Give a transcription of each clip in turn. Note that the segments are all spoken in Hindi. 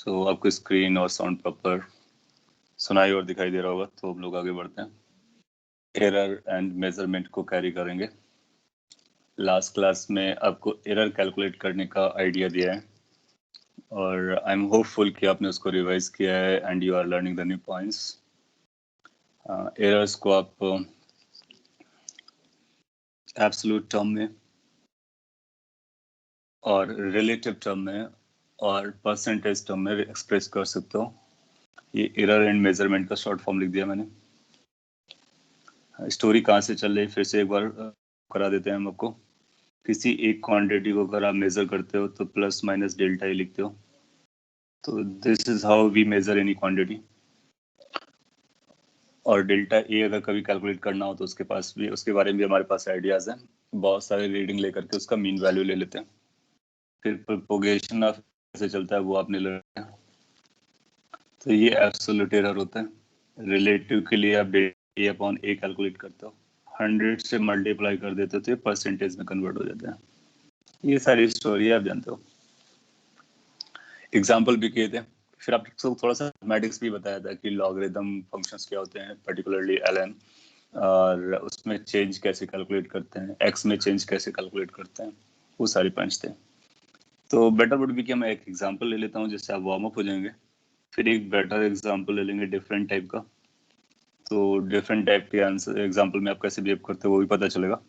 सो आपको स्क्रीन और साउंड प्रॉपर सुनाई और दिखाई दे रहा होगा, तो हम लोग आगे बढ़ते हैं। एरर एंड मेजरमेंट को कैरी करेंगे। लास्ट क्लास में आपको एरर कैलकुलेट करने का आइडिया दिया है और आई एम होपफुल कि आपने उसको रिवाइज किया है and you are learning the new points. Errors को आप एब्सोल्यूट टर्म में और रिलेटिव टर्म में और परसेंटेज टर्म में एक्सप्रेस कर सकते हो। ये एरर एंड मेजरमेंट का शॉर्ट फॉर्म लिख दिया मैंने। स्टोरी कहाँ से चल रही फिर से एक बार करा देते हैं हम आपको। किसी एक क्वांटिटी को अगर आप मेजर करते हो तो प्लस माइनस डेल्टा ही लिखते हो। तो this is how we measure any quantity. और डेल्टा ए अगर कभी कैलकुलेट करना हो तो उसके बारे में भी हमारे पास आइडियाज हैं। बहुत सारे रीडिंग लेकर के उसका मीन वैल्यू ले लेते हैं। फिर प्रोपोगेशन ऑफ कैसे चलता है वो आपने लेना है। तो ये एब्सोल्यूट एरर होता है। रिलेटिव के लिए आप ए अपॉन ए कैलकुलेट करते हो, 100 से मल्टीप्लाई कर देते हो तो ये परसेंटेज में कन्वर्ट हो जाता है। ये सारी स्टोरी आप जानते हो। एग्जाम्पल भी किए थे। फिर आपको थोड़ा सा मैथमेटिक्स भी बताया था कि लॉगरिथम फंक्शंस क्या होते हैं, पर्टिकुलरली ln, और उसमें चेंज कैसे कैलकुलेट करते हैं, एक्स में चेंज कैसे कैलकुलेट करते हैं, वो सारे पंच थे। तो बेटर वुड भी कि मैं एक एग्जांपल ले लेता हूँ जिससे आप वार्म अप हो जाएंगे। फिर एक बेटर एग्जांपल ले लेंगे डिफरेंट टाइप का। तो डिफरेंट टाइप के आंसर एग्जांपल में आप कैसे बिहेव करते हो वो भी पता चलेगा।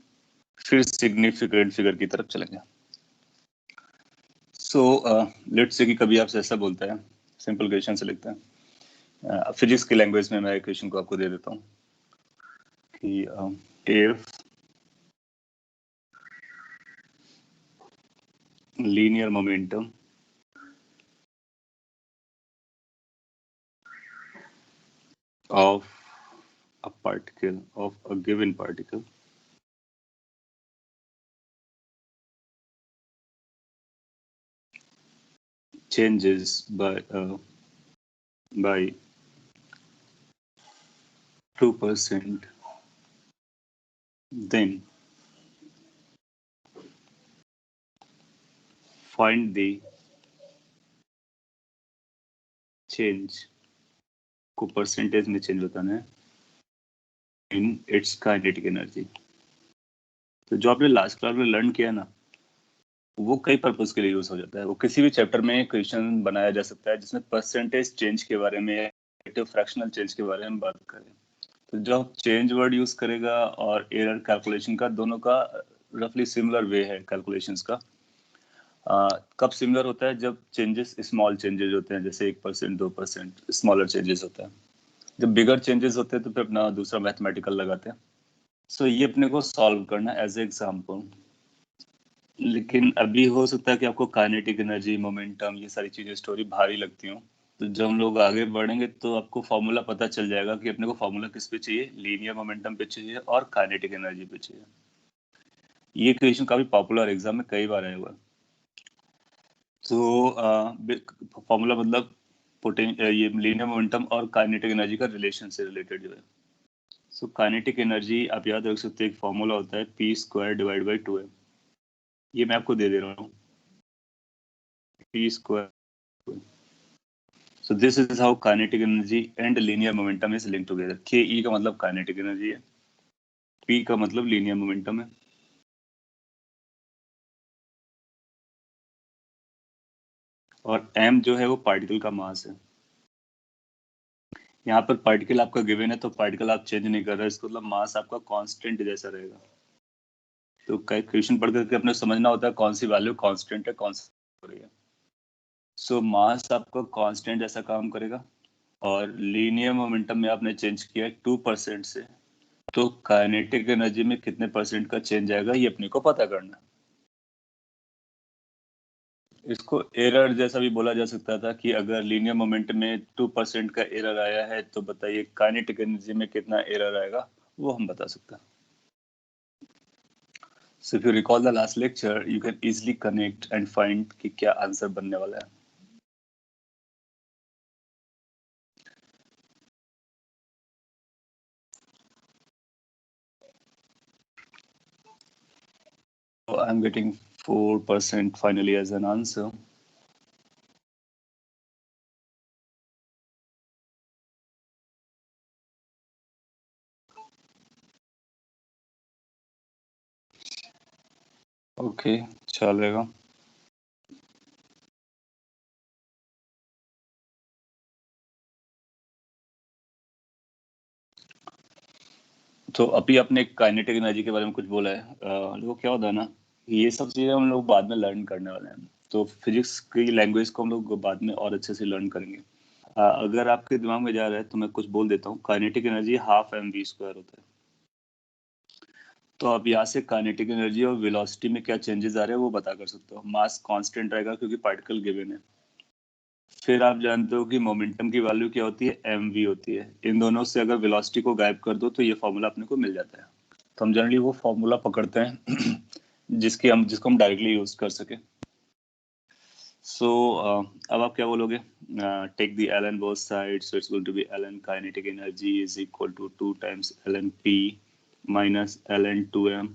फिर सिग्निफिकेंट फिगर की तरफ चलेंगे। सो लेट्स से कि कभी आपसे ऐसा बोलता है, सिंपल क्वेश्चन से लिखते हैं, फिजिक्स की लैंग्वेज में मैं क्वेश्चन को आपको दे देता हूँ कि if linear momentum of a given particle changes by 2%, then find the change को परसेंटेज में चेंज बताना है इन इट्स काइनेटिक एनर्जी। तो जो आपने लास्ट क्लास में लर्न किया ना, वो कई पर्पस के लिए यूज हो जाता है। वो किसी भी चैप्टर में क्वेश्चन बनाया जा सकता है जिसमें परसेंटेज चेंज के बारे में या फ्रैक्शनल चेंज के बारे में बात करें। तो जब चेंज वर्ड यूज करेगा और एरर कैलकुलेशन का, दोनों का रफली सिमिलर वे है कैलकुलेशंस का। कब सिमिलर होता है? जब चेंजेस स्मॉल चेंजेस होते हैं, जैसे 1% 2% स्मॉलर चेंजेस होता है। जब बिगर चेंजेस होते हैं तो फिर अपना दूसरा मैथमेटिकल लगाते हैं। सो ये अपने को सॉल्व करना एज ए एग्जाम्पल। लेकिन अभी हो सकता है कि आपको काइनेटिक एनर्जी, मोमेंटम, ये सारी चीजें स्टोरी भारी लगती हो। तो जब हम लोग आगे बढ़ेंगे तो आपको फॉर्मूला पता चल जाएगा कि अपने को फॉर्मूला किस पे चाहिए, लीनियर मोमेंटम पे चाहिए और काइनेटिक एनर्जी पे चाहिए। ये क्वेश्चन काफी पॉपुलर एग्जाम में कई बार आया हुआ है। तो फॉर्मूला मतलब ये लीनियर मोमेंटम और काइनेटिक एनर्जी का रिलेशन से रिलेटेड जो है। सो काइनेटिक एनर्जी आप याद रख सकते हैं, एक फॉर्मूला होता है p² डिवाइड बाई 2m। ये मैं आपको दे दे रहा हूँ, p²। So this is how kinetic energy and linear momentum is linked together. Ke का मतलब kinetic energy है, p का मतलब linear momentum है। और m जो है वो पार्टिकल का मास है। यहाँ पर पार्टिकल आपका गिवन है तो पार्टिकल आप चेंज नहीं कर रहे, इसका मतलब मास आपका कांस्टेंट जैसा रहेगा। तो क्वेश्चन पढ़ करके अपने समझना होता है कौन सी वैल्यू कांस्टेंट है, कौन सी हो रही है। सो मास आपका कांस्टेंट जैसा काम करेगा। और लीनियर मोमेंटम में आपने चेंज किया है 2% से, तो काइनेटिक एनर्जी में कितने परसेंट का चेंज आएगा ये अपने को पता करना है। इसको एरर जैसा भी बोला जा सकता था कि अगर लीनियर मोमेंट में 2% का एरर आया है तो बताइए काइनेटिक एनर्जी में कितना एरर आएगा, वो हम बता सकते हैं। So if you recall the last lecture you can easily connect and find कि क्या आंसर बनने वाला है। So I'm getting 4% finally as an answer. Okay, चलेगा। तो अभी आपने काइनेटिक एनर्जी के बारे में कुछ बोला है। देखो क्या होता है ना, ये सब चीजें हम लोग बाद में लर्न करने वाले हैं, तो फिजिक्स की लैंग्वेज को हम लोग बाद में और अच्छे से लर्न करेंगे। अगर आपके दिमाग में जा रहा है तो मैं कुछ बोल देता हूँ। काइनेटिक एनर्जी हाफ mv² होता है। तो आप यहाँ से काइनेटिक एनर्जी और वेलोसिटी में क्या चेंजेस आ रहे हैं वो बता कर सकते हो। मास कांस्टेंट रहेगा क्योंकि पार्टिकल गिवन है। फिर आप जानते हो कि मोमेंटम की वैल्यू क्या होती है, mv होती है। इन दोनों से अगर वेलोसिटी को गायब कर दो तो ये फॉर्मूला अपने को मिल जाता है। तो हम जनरली वो फॉर्मूला पकड़ते हैं जिसको हम डायरेक्टली यूज कर सके। सो अब आप क्या बोलोगे? Take the ln both side, so it's going to be ln kinetic energy is equal to 2 times ln p minus ln 2m।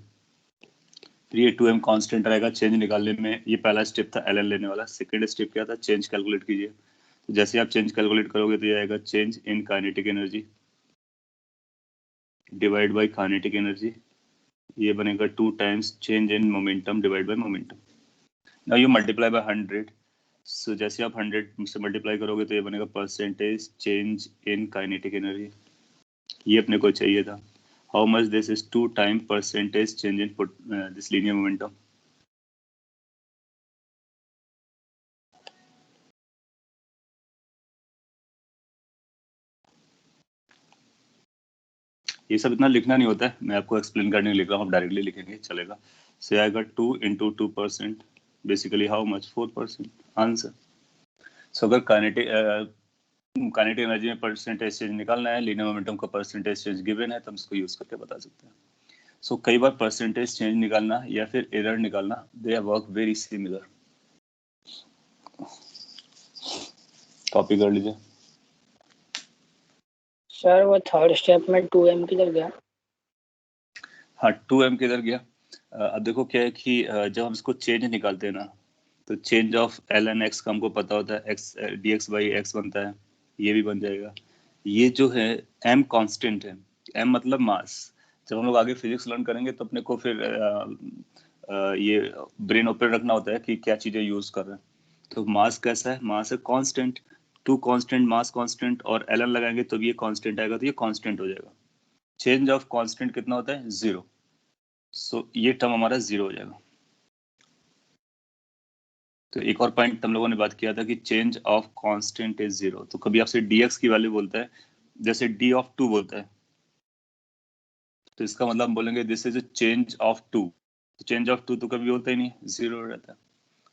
फिर ये 2m कांस्टेंट रहेगा चेंज निकालने में। ये पहला स्टेप था ln लेने वाला। सेकंड स्टेप क्या था? चेंज कैलकुलेट कीजिए। तो जैसे आप चेंज कैलकुलेट करोगे तो ये आएगा change in kinetic energy divide by kinetic energy. ये बनेगा 2 times change in momentum divide by momentum. Now you multiply by 100। सो जैसे आप 100 से मल्टीप्लाई करोगे तो ये बनेगा percentage change in kinetic energy. ये अपने को चाहिए था। How much this is 2 time percentage change in this linear momentum. ये सब इतना लिखना नहीं होता है, मैं आपको एक्सप्लेन करने लिख रहा हूँ। आप डायरेक्टली लिखेंगे चलेगा। से आएगा 2 into 2%, basically how much 4% answer. So अगर काइनेटिक एनर्जी में परसेंटेज चेंज निकालना है, लीनियर मोमेंटम का परसेंटेज चेंज गिवन है, तो हम इसको यूज करके बता सकते हैं। सो कई बार परसेंटेज चेंज निकालना या फिर एरर निकालना, they work very similar. Copy कर लीजिए। सर वो थर्ड स्टेप में 2m किधर गया? हाँ, 2m किधर गया? अब देखो क्या है कि जब हम इसको चेंज निकालते हैं ना, तो चेंज ऑफ ln x का हमको पता होता है, x dx बाई x बनता है। ये भी बन जाएगा। ये जो है m कांस्टेंट है। m मतलब मास। जब हम लोग आगे फिजिक्स लर्न करेंगे तो अपने को फिर ये ब्रेन ओपन रखना होता है कि क्या चीजें यूज कर रहे हैं। तो मास कैसा है? मास है कांस्टेंट। 2 कांस्टेंट, मास कांस्टेंट और ln लगाएंगे तो ये कांस्टेंट आएगा, तो ये कांस्टेंट हो जाएगा। चेंज ऑफ कांस्टेंट कितना होता है? 0। सो ये टर्म हमारा 0 हो जाएगा। तो एक और पॉइंट हम लोगों ने बात किया था कि चेंज ऑफ कांस्टेंट इज 0। तो कभी आपसे dx की वैल्यू बोलता है, जैसे d ऑफ 2 बोलता है, तो इसका मतलब हम बोलेंगे this is a change of 2। तो चेंज ऑफ 2 तो कभी होता ही नहीं, 0 रहता है।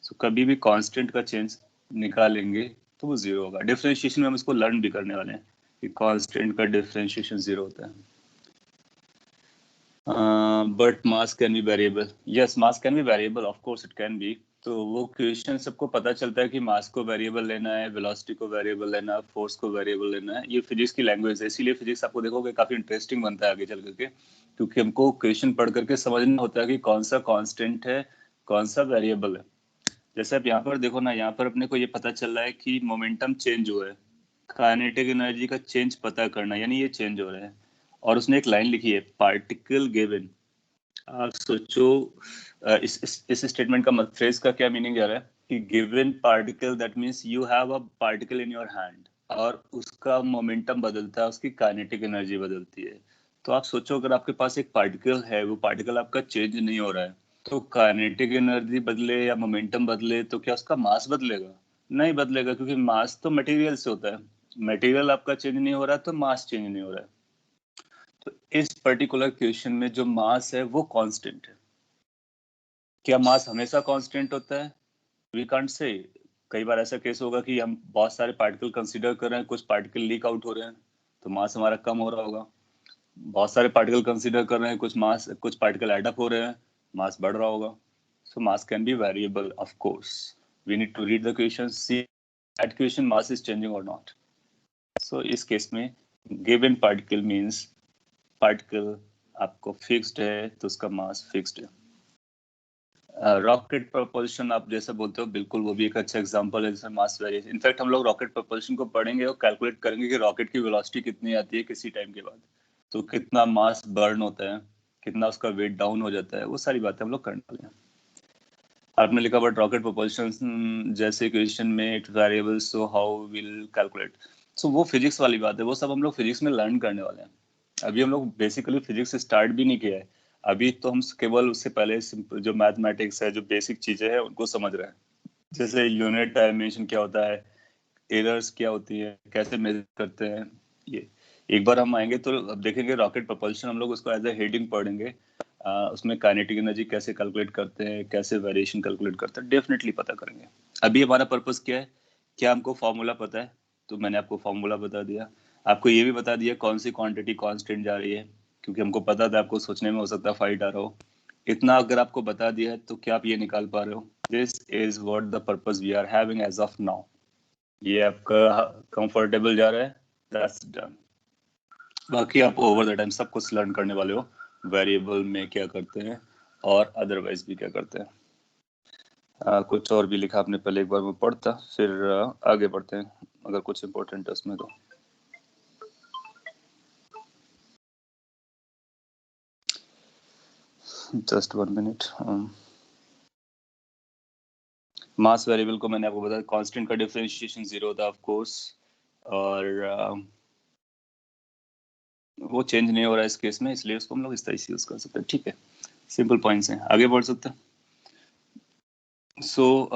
सो कभी भी कांस्टेंट का चेंज निकालेंगे तो वो 0 होगा। डिफरेंशिएशन में हम इसको लर्न भी करने वाले हैं कि कांस्टेंट का डिफरेंशिएशन 0 होता है। But mass can be variable. Yes, mass can be variable, of course it can be. तो वो क्वेश्चन सबको पता चलता है कि मास को वेरिएबल लेना है, वेलोसिटी को वेरिएबल लेना है, फोर्स को वेरिएबल लेना है। ये फिजिक्स की लैंग्वेज है, इसीलिए फिजिक्स आपको देखोगे काफी इंटरेस्टिंग बनता है आगे चल करके, क्योंकि हमको क्वेश्चन पढ़ करके समझना होता है कि कौन सा कांस्टेंट है, कौन सा वेरिएबल है। जैसे आप यहाँ पर देखो ना, यहाँ पर अपने को ये पता चल रहा है कि मोमेंटम चेंज हुआ है। काइनेटिक एनर्जी का चेंज पता करना, यानी ये चेंज हो रहा है। और उसने एक लाइन लिखी है, पार्टिकल गिवन। आप सोचो, इस स्टेटमेंट का फ्रेज का क्या मीनिंग जा रहा है कि given particle, that means you have a particle in your hand और उसका मोमेंटम बदलता है, उसकी काइनेटिक एनर्जी बदलती है। तो आप सोचो, अगर आपके पास एक पार्टिकल है, वो पार्टिकल आपका चेंज नहीं हो रहा है, तो काइनेटिक एनर्जी बदले या मोमेंटम बदले तो क्या उसका मास बदलेगा? नहीं बदलेगा, क्योंकि मास तो मटेरियल से होता है। मटेरियल आपका चेंज नहीं हो रहा है तो मास चेंज नहीं हो रहा है। तो इस पर्टिकुलर क्वेश्चन में जो मास है वो कांस्टेंट है। क्या मास हमेशा कांस्टेंट होता है? We can't say. कई बार ऐसा केस होगा कि हम बहुत सारे पार्टिकल कंसीडर कर रहे हैं, कुछ पार्टिकल लीक आउट हो रहे हैं, तो मास हमारा कम हो रहा होगा। बहुत सारे पार्टिकल कंसीडर कर रहे हैं, कुछ पार्टिकल एड अप हो रहे हैं, मास बढ़ रहा होगा। So mass can be variable, of course. We need to read the question, see that question mass is changing और नॉट। सो इस केस में गिवन पार्टिकल मींस पार्टिकल आपको फिक्स्ड है तो उसका मास फिक्स्ड है। रॉकेट प्रपोजिशन आप जैसे बोलते हो, बिल्कुल वो भी एक अच्छा एग्जांपल है जिसमें मास वेरिएशन। इनफैक्ट हम लोग रॉकेट प्रपोजिशन को पढ़ेंगे और कैलकुलेट करेंगे कि रॉकेट की वेलोसिटी कितनी आती है किसी टाइम के बाद, तो कितना मास बर्न होता है, कितना उसका वेट डाउन हो जाता है, वो सारी बातें हम लोग करने वाले हैं। आपने लिखा बट रॉकेट प्रोपल्शन जैसे क्वेश्चन में it variable so how will calculate. So वो फिजिक्स वाली बात है, वो सब हम लोग फिजिक्स में लर्न करने वाले हैं। अभी हम लोग बेसिकली फिजिक्स स्टार्ट भी नहीं किया है। अभी तो हम केवल उससे पहले जो मैथमेटिक्स है, जो बेसिक चीजें हैं उनको समझ रहे हैं। जैसे यूनिट डायमेंशन क्या होता है, एरर्स क्या होती है, कैसे मेजर करते हैं। ये एक बार हम आएंगे तो अब देखेंगे रॉकेट प्रोपल्शन, हम लोग उसको एज ए हेडिंग पढ़ेंगे। उसमें काइनेटिक एनर्जी कैसे कैलकुलेट करते हैं, कैसे वेरिएशन कैलकुलेट करते हैं, डेफिनेटली पता करेंगे। अभी हमारा पर्पस क्या है, क्या हमको फॉर्मूला पता है, तो मैंने आपको फॉर्मूला बता दिया। आपको ये भी बता दिया कौन सी क्वांटिटी कांस्टेंट जा रही है, क्योंकि हमको पता था आपको सोचने में हो सकता है फाइट आ रहा हो। इतना अगर आपको बता दिया है तो क्या आप ये निकाल पा रहे हो, this is what the purpose we are having as of now. ये आपका कंफर्टेबल जा रहा है, दैट्स डन। बाकी आप ओवर द टाइम सब कुछ लर्न करने वाले हो, वेरिएबल में क्या करते हैं और अदरवाइज भी क्या करते हैं। कुछ और भी लिखा आपने, पहले एक बार मैं पढ़ता फिर आगे बढ़ते हैं अगर कुछ इंपॉर्टेंट है उसमें तो। Just 1 minute. मास वेरिएबल को मैंने आपको बताया, कांस्टेंट का डिफरेंशिएशन 0 था ऑफ कोर्स, और वो चेंज नहीं हो रहा है इस केस में, इसलिए उसको हम लोग इस तरह से यूज कर सकते हैं। ठीक है, सिंपल पॉइंट्स हैं, आगे बढ़ सकते हैं। सो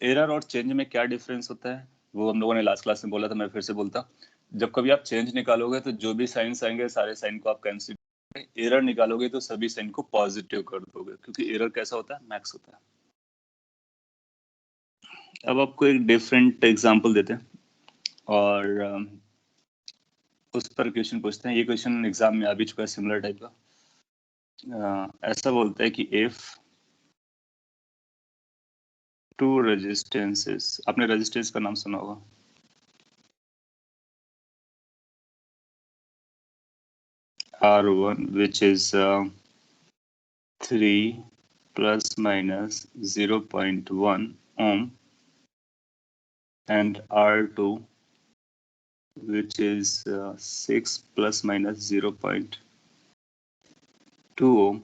एरर और चेंज में क्या डिफरेंस होता है वो हम लोगों ने लास्ट क्लास में बोला था, मैं फिर से बोलता। जब कभी आप चेंज निकालोगे तो जो भी साइंस आएंगे सारे साइन को आप कैंसिल, एरर निकालोगे तो सभी साइन को पॉजिटिव कर दोगे, क्योंकि एरर कैसा होता है, मैक्स होता है। अब आपको एक डिफरेंट एग्जांपल देते हैं और उस पर क्वेश्चन पूछते हैं। ये क्वेश्चन एग्जाम में आ भी चुका है, सिमिलर टाइप का। ऐसा बोलता है कि इफ टू रेजिस्टेंसेस, आपने रेजिस्टेंस का नाम सुना होगा, R1 which is 3 plus minus 0.1 ohm and R2 which is 6 plus minus 0.2 ohm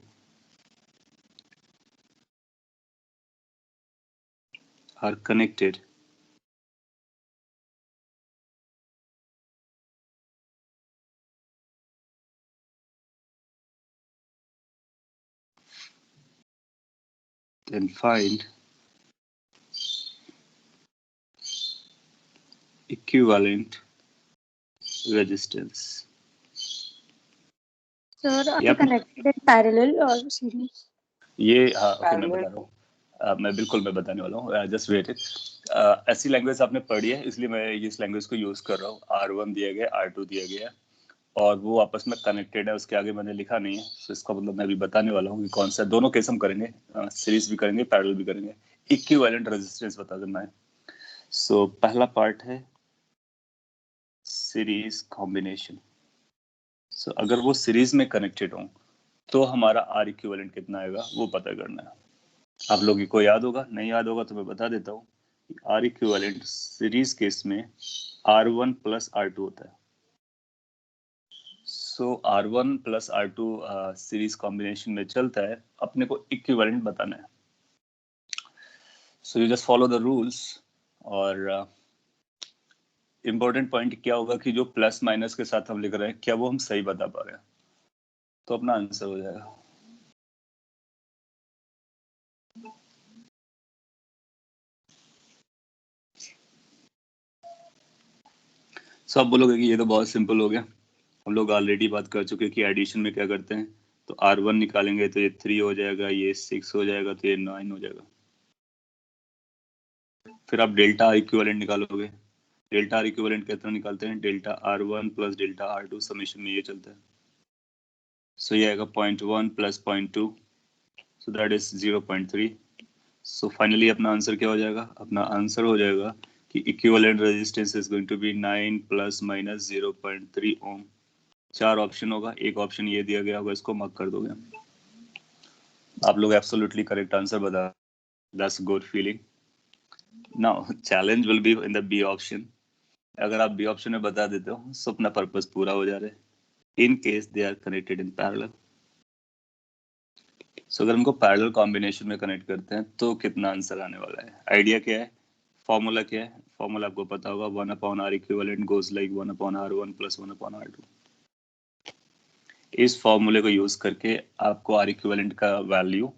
are connected. Then find equivalent resistance. Sir, are they connected in parallel or series? ये ओके मैं बता रहा हूँ, मैं बताने वाला हूँ, जस्ट वेट इट। ऐसी लैंग्वेज आपने पढ़ी है इसलिए मैं इस लैंग्वेज को यूज कर रहा हूँ। R1 दिया गया, R2 दिया गया और वो आपस में कनेक्टेड है, उसके आगे मैंने लिखा नहीं है, तो इसका मतलब मैं अभी बताने वाला हूँ कि कौन सा, दोनों केस हम करेंगे, सीरीज भी करेंगे पैरेलल भी करेंगे। इक्विवेलेंट रेजिस्टेंस बता देना है। सो पहला पार्ट है सीरीज कॉम्बिनेशन। सो अगर वो सीरीज में कनेक्टेड हो तो हमारा आर इक्विवेलेंट कितना आएगा वो पता करना है। आप लोगों को याद होगा, नहीं याद होगा तो मैं बता देता हूँ। आर इक्विवेलेंट सीरीज केस में R1 प्लस R2 होता है। सो R1 plus R2 series combination में चलता है, अपने को इक्विवेलेंट बताना है। So you just follow the rules. और इम्पोर्टेंट पॉइंट क्या होगा कि जो प्लस माइनस के साथ हम लिख रहे हैं क्या वो हम सही बता पा रहे हैं, तो अपना आंसर हो जाएगा। सो आप बोलोगे कि ये तो बहुत सिंपल हो गया, हम लोग ऑलरेडी बात कर चुके हैं कि एडिशन में क्या करते हैं। तो R1 निकालेंगे तो ये 3 हो जाएगा, ये 6 हो जाएगा, तो ये 9 हो जाएगा। फिर आप डेल्टा आर इक्विवेलेंट निकालोगे। डेल्टा आर इक्विवेलेंट कितना निकालते हैं, delta R1 plus delta R2 summation में ये चलता है। सो ये आएगा 0.1 plus 0.2, so that is 0.3। So finally अपना आंसर क्या हो जाएगा, अपना आंसर हो जाएगा कि equivalent resistance is going to be 9 plus minus 0.3 ohm. 4 option होगा, एक ऑप्शन ये दिया गया होगा, इसको मार्क कर दोगे। आप लोग एब्सोल्युटली करेक्ट आंसर बता, that's good feeling. Now challenge will be in the B option. अगर आप बी ऑप्शन में बता देते हो तो अपना पर्पस पूरा हो जा रहा है, in case they are connected in parallel. So अगर उनको पैरेलल कॉम्बिनेशन में कनेक्ट करते हैं तो कितना आंसर आने वाला है? आइडिया क्या है? फॉर्मूला क्या है? फॉर्मूला आपको पता होगा, 1/r equivalent goes like 1/r1 plus 1/r2। इस फॉर्मूले को यूज करके आपको आर इक्विवेलेंट का वैल्यू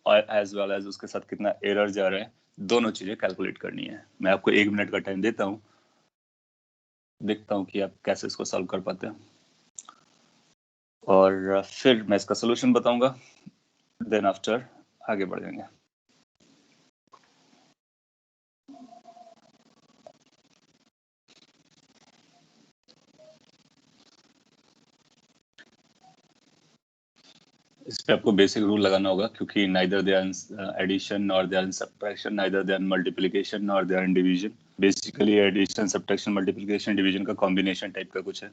और एज वेल एज उसके साथ कितना एरर जा रहा है, दोनों चीजें कैलकुलेट करनी है। मैं आपको 1 मिनट का टाइम देता हूँ, देखता हूँ कि आप कैसे इसको सॉल्व कर पाते हैं, और फिर मैं इसका सोल्यूशन बताऊंगा। देन आफ्टर आगे बढ़ जाएंगे। इस पे आपको बेसिक रूल लगाना होगा, क्योंकि neither they are addition nor they are subtraction, neither they are multiplication nor they are division. Basically addition, subtraction, multiplication, division का कॉम्बिनेशन टाइप का कुछ है।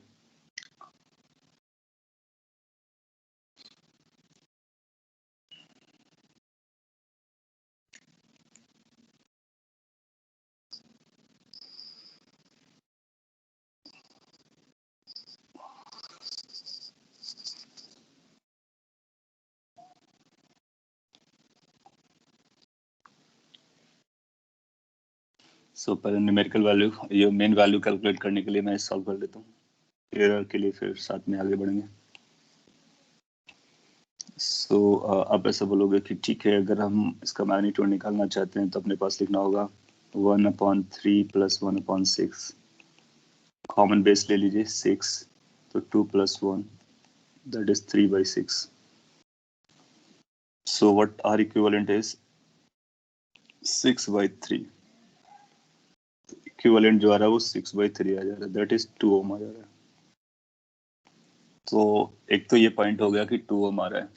सो पहले न्यूमेरिकल वैल्यू, ये मेन वैल्यू कैलकुलेट करने के लिए मैं सॉल्व कर लेता हूँ, एरर के लिए फिर साथ में आगे बढ़ेंगे। सो आप ऐसा बोलोगे कि ठीक है, अगर हम इसका मैग्नीट्यूड निकालना चाहते हैं तो अपने पास लिखना होगा 1/3 प्लस 1/6। कॉमन बेस ले लीजिए 6, तो 2 plus 1 that is 3/6। So what are equivalent is 6/3। Equivalent जो आ रहा है वो 6/3 आ जा रहा है, दैट इज 2 ओम आ जा रहा है। तो एक तो ये पॉइंट हो गया कि 2 ओम आ रहा है,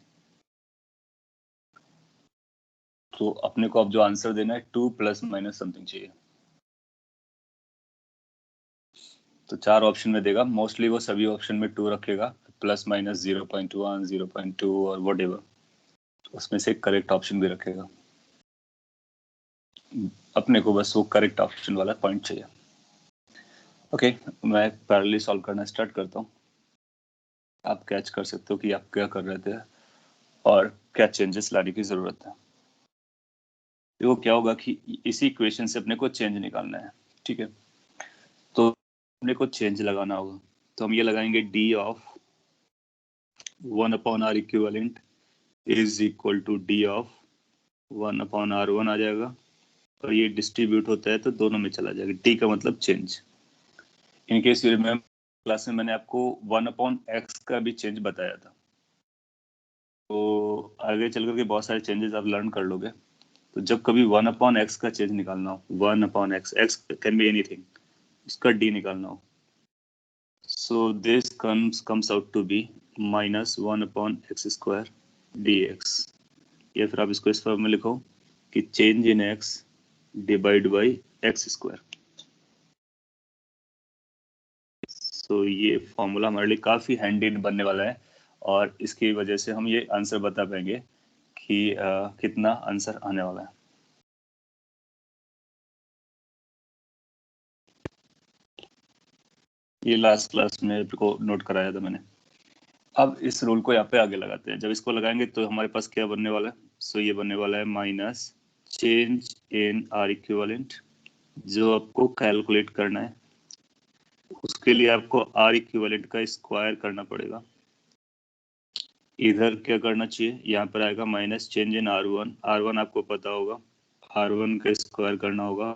तो अपने को अब जो आंसर देना है 2 प्लस माइनस समथिंग चाहिए। तो 4 ऑप्शन में देगा, मोस्टली वो सभी ऑप्शन में 2 रखेगा, प्लस माइनस 0.1, 0.2 और वट एवर, उसमें से करेक्ट ऑप्शन भी रखेगा। अपने को बस वो करेक्ट ऑप्शन वाला पॉइंट चाहिए। ओके, मैं पैरेलली सॉल्व करना स्टार्ट करता हूँ। आप कैच कर सकते हो कि आप क्या कर रहे थे और क्या चेंजेस लाने की जरूरत है। देखो क्या होगा कि इसी इक्वेशन से अपने को चेंज निकालना है, ठीक है? तो अपने को चेंज लगाना होगा, तो हम ये लगाएंगे D of 1/r equivalent is equal to D of 1/r1 आ जाएगा, और ये डिस्ट्रीब्यूट होता है तो दोनों में चला जाएगा। डी का मतलब change. In case you remember, class में मैंने आपको 1/x का भी चेंज बताया था, तो आगे चल करके बहुत सारे चेंजेस आप लर्न कर लोगे। तो जब कभी 1/x का चेंज निकालना हो, 1/x, x can be anything, उसका डी निकालना हो, so this comes out to be minus 1/x² dx, या फिर आप इसको इस फॉर्म में लिखो कि change in x divide by x²। सो ये फॉर्मूला हमारे लिए काफी हैंडी बनने वाला है, और इसकी वजह से हम ये आंसर बता पाएंगे कि कितना आंसर आने वाला है। ये लास्ट क्लास में को नोट कराया था मैंने। अब इस रूल को यहाँ पे आगे लगाते हैं। जब इसको लगाएंगे तो हमारे पास क्या बनने वाला है? सो ये बनने वाला है minus change in are equivalent, जो आपको कैलकुलेट करना है। उसके लिए आपको आर इक्विवेलेंट का स्क्वायर करना पड़ेगा। इधर क्या करना चाहिए, यहाँ पर आएगा माइनस चेंज इन R1 आपको पता होगा, R1 का स्क्वायर करना होगा।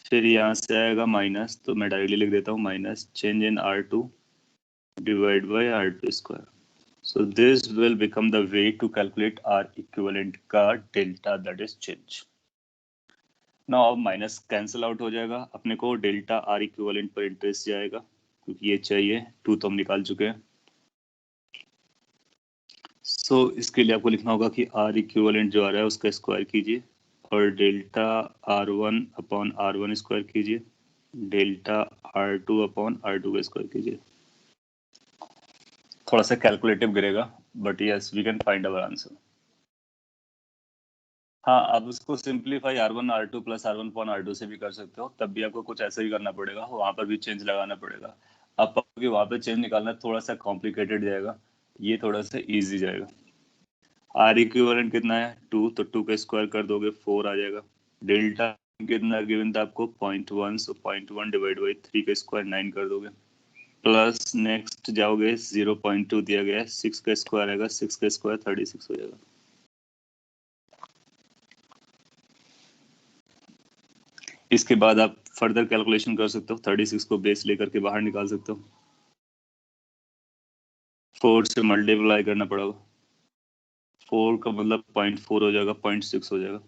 फिर यहाँ से आएगा माइनस, तो मैं डायरेक्टली लिख देता हूँ minus change in R2 divide by R2 square. So this will become the way to calculate R equivalent का delta, that is change. Now अब माइनस कैंसिल आउट हो जाएगा, अपने को डेल्टा R equivalent पर इंटरेस्ट जाएगा, क्योंकि ये चाहिए 2 तो हम निकाल चुके हैं। So इसके लिए आपको लिखना होगा कि R equivalent जो आ रहा है उसका स्क्वायर कीजिए, और डेल्टा R1/R1 स्क्वायर कीजिए, डेल्टा R2/R2 का स्क्वायर कीजिए। थोड़ा सा कैलकुलेटिव गिरेगा, but yes we can find our answer. हाँ, आप उसको सिंप्लीफाई R1/R2 प्लस R1/R2 से भी कर सकते हो, तब भी आपको कुछ ऐसा ही करना पड़ेगा, वहां पर भी चेंज लगाना पड़ेगा। अब क्योंकि वहां पे चेंज निकालना थोड़ा सा कॉम्प्लिकेटेड जाएगा, ये थोड़ा सा इजी जाएगा। आर इक्विवेलेंट कितना है 2, तो 2 का स्क्वायर कर दोगे 4 आ जाएगा। डेल्टा कितना गिवन था आपको 0.1, सो 0.1 डिवाइड बाई 3 का स्क्वायर 9 कर दोगे। प्लस नेक्स्ट जाओगे 0.2 दिया गया है, 6 का स्क्वायर आएगा, 6 का स्क्वायर 36 हो जाएगा। इसके बाद आप फर्दर कैलकुलेशन कर सकते हो, 36 को बेस लेकर के बाहर निकाल सकते हो। 4 से मल्टीप्लाई करना पड़ेगा, 4 का मतलब 0.4 हो जाएगा, 0.6 हो जाएगा।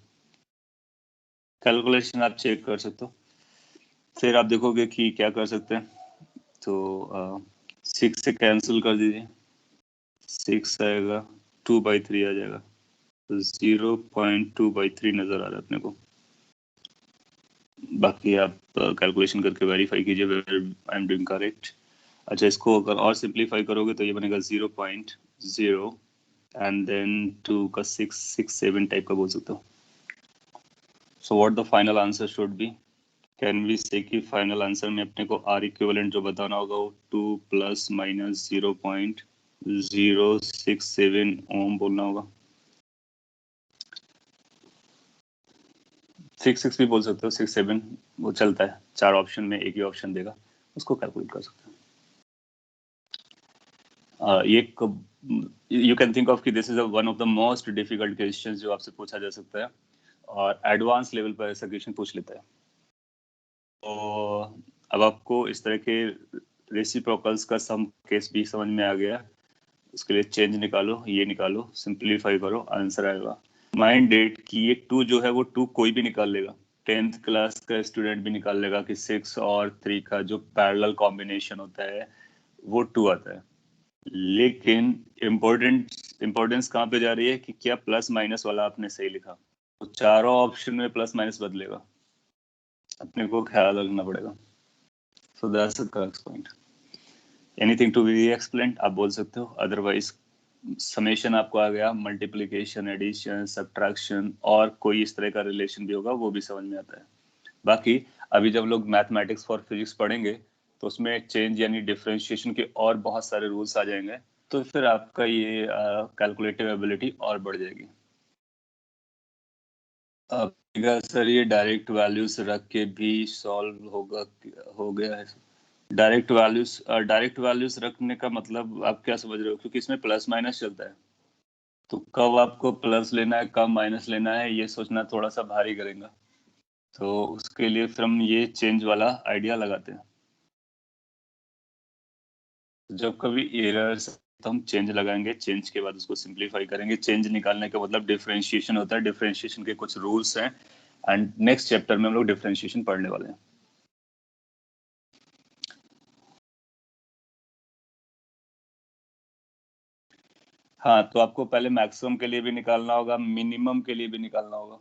कैलकुलेशन आप चेक कर सकते हो। फिर आप देखोगे कि क्या कर सकते हैं, तो 6 से कैंसिल कर दीजिए, 6 आएगा, 2/3 आ जाएगा, तो 0.2/3 नजर आ रहा है अपने को। बाकी आप कैलकुलेशन करके वेरीफाई कीजिए where I am doing correct. अच्छा, इसको अगर और सिंप्लीफाई करोगे तो ये बनेगा 0.0 एंड देन 2 का 6 7 टाइप का बोल सकते हो। So what the final answer should be, can we say कि फाइनल आंसर में अपने को आर इक्विवेलेंट जो बताना होगा वो 2 ± 0.067 ओम बोलना होगा। 6 भी बोल सकते हो, 6 7 वो चलता है, 4 ऑप्शन में एक ही ऑप्शन देगा, उसको कैलकुलेट कर सकते हो। ये यू कैन थिंक ऑफ कि this is one of the most difficult questions जो आपसे पूछा जा सकता है, और एडवांस लेवल पर ऐसा क्वेश्चन पूछ लेता है। तो अब आपको इस तरह के रेसिप्रोकल्स का सम केस भी समझ में आ गया। उसके लिए चेंज निकालो, ये निकालो, सिंप्लीफाई करो, आंसर आएगा। माइंड डेट की ये 2 जो है वो 2 कोई भी निकाल लेगा, 10th क्लास का स्टूडेंट भी निकाल लेगा कि 6 और 3 का जो पैरेलल कॉम्बिनेशन होता है वो 2 आता है। लेकिन इम्पोर्टेंस कहाँ पे जा रही है कि क्या प्लस माइनस वाला आपने सही लिखा, तो चारों ऑप्शन में प्लस माइनस बदलेगा, अपने को ख्याल रखना पड़ेगा। So that's the correct point. Anything to be explained आप बोल सकते हो, अदरवाइज समेशन आपको आ गया, मल्टीप्लिकेशन, एडिशन, सब्ट्रैक्शन और कोई इस तरह का रिलेशन भी होगा वो भी समझ में आता है। बाकी अभी जब लोग मैथमेटिक्स फॉर फिजिक्स पढ़ेंगे तो उसमें चेंज यानी डिफरेंशिएशन के और बहुत सारे रूल्स आ जाएंगे, तो फिर आपका ये कैलकुलेटिव एबिलिटी और बढ़ जाएगी। सर ये डायरेक्ट वैल्यूज रख के भी सॉल्व होगा, हो गया है? डायरेक्ट वैल्यूज रखने का मतलब आप क्या समझ रहे हो, क्योंकि इसमें प्लस माइनस चलता है, तो कब आपको प्लस लेना है कब माइनस लेना है ये सोचना थोड़ा सा भारी करेगा। तो उसके लिए फिर हम ये चेंज वाला आइडिया लगाते हैं। जब कभी एरर्स तो हम चेंज लगाएंगे, चेंज के बाद उसको सिंप्लीफाई करेंगे। चेंज निकालने का मतलब डिफरेंशिएशन होता है, डिफरेंशिएशन के कुछ रूल्स हैं, एंड नेक्स्ट चैप्टर में हम लोग डिफरेंशिएशन पढ़ने वाले हैं। हाँ, तो आपको पहले मैक्सिमम के लिए भी निकालना होगा, मिनिमम के लिए भी निकालना होगा।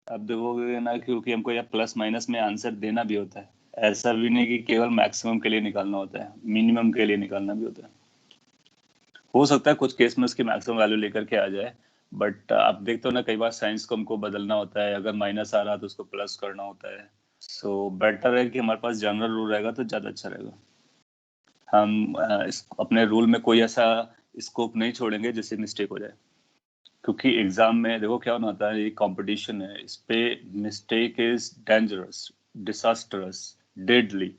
अब देखोगे ना, क्योंकि हमको यहाँ प्लस माइनस में आंसर देना भी होता है, ऐसा भी नहीं कि केवल मैक्सिमम के लिए निकालना होता है, मिनिमम के लिए निकालना भी होता है। हो सकता है कुछ केस में उसकी मैक्सिमम वैल्यू लेकर के आ जाए, बट आप देखते हो ना कई बार साइंस को हमको बदलना होता है, अगर माइनस आ रहा है तो उसको प्लस करना होता है। सो बेटर है कि हमारे पास जनरल रूल रहेगा तो ज़्यादा अच्छा रहेगा। हम अपने रूल में कोई ऐसा स्कोप नहीं छोड़ेंगे जिससे मिस्टेक हो जाए, क्योंकि एग्जाम में देखो क्या होना होता है, ये कंपटीशन है, इस पे मिस्टेक इज डेंजरस, डिसास्टरस, डेडली।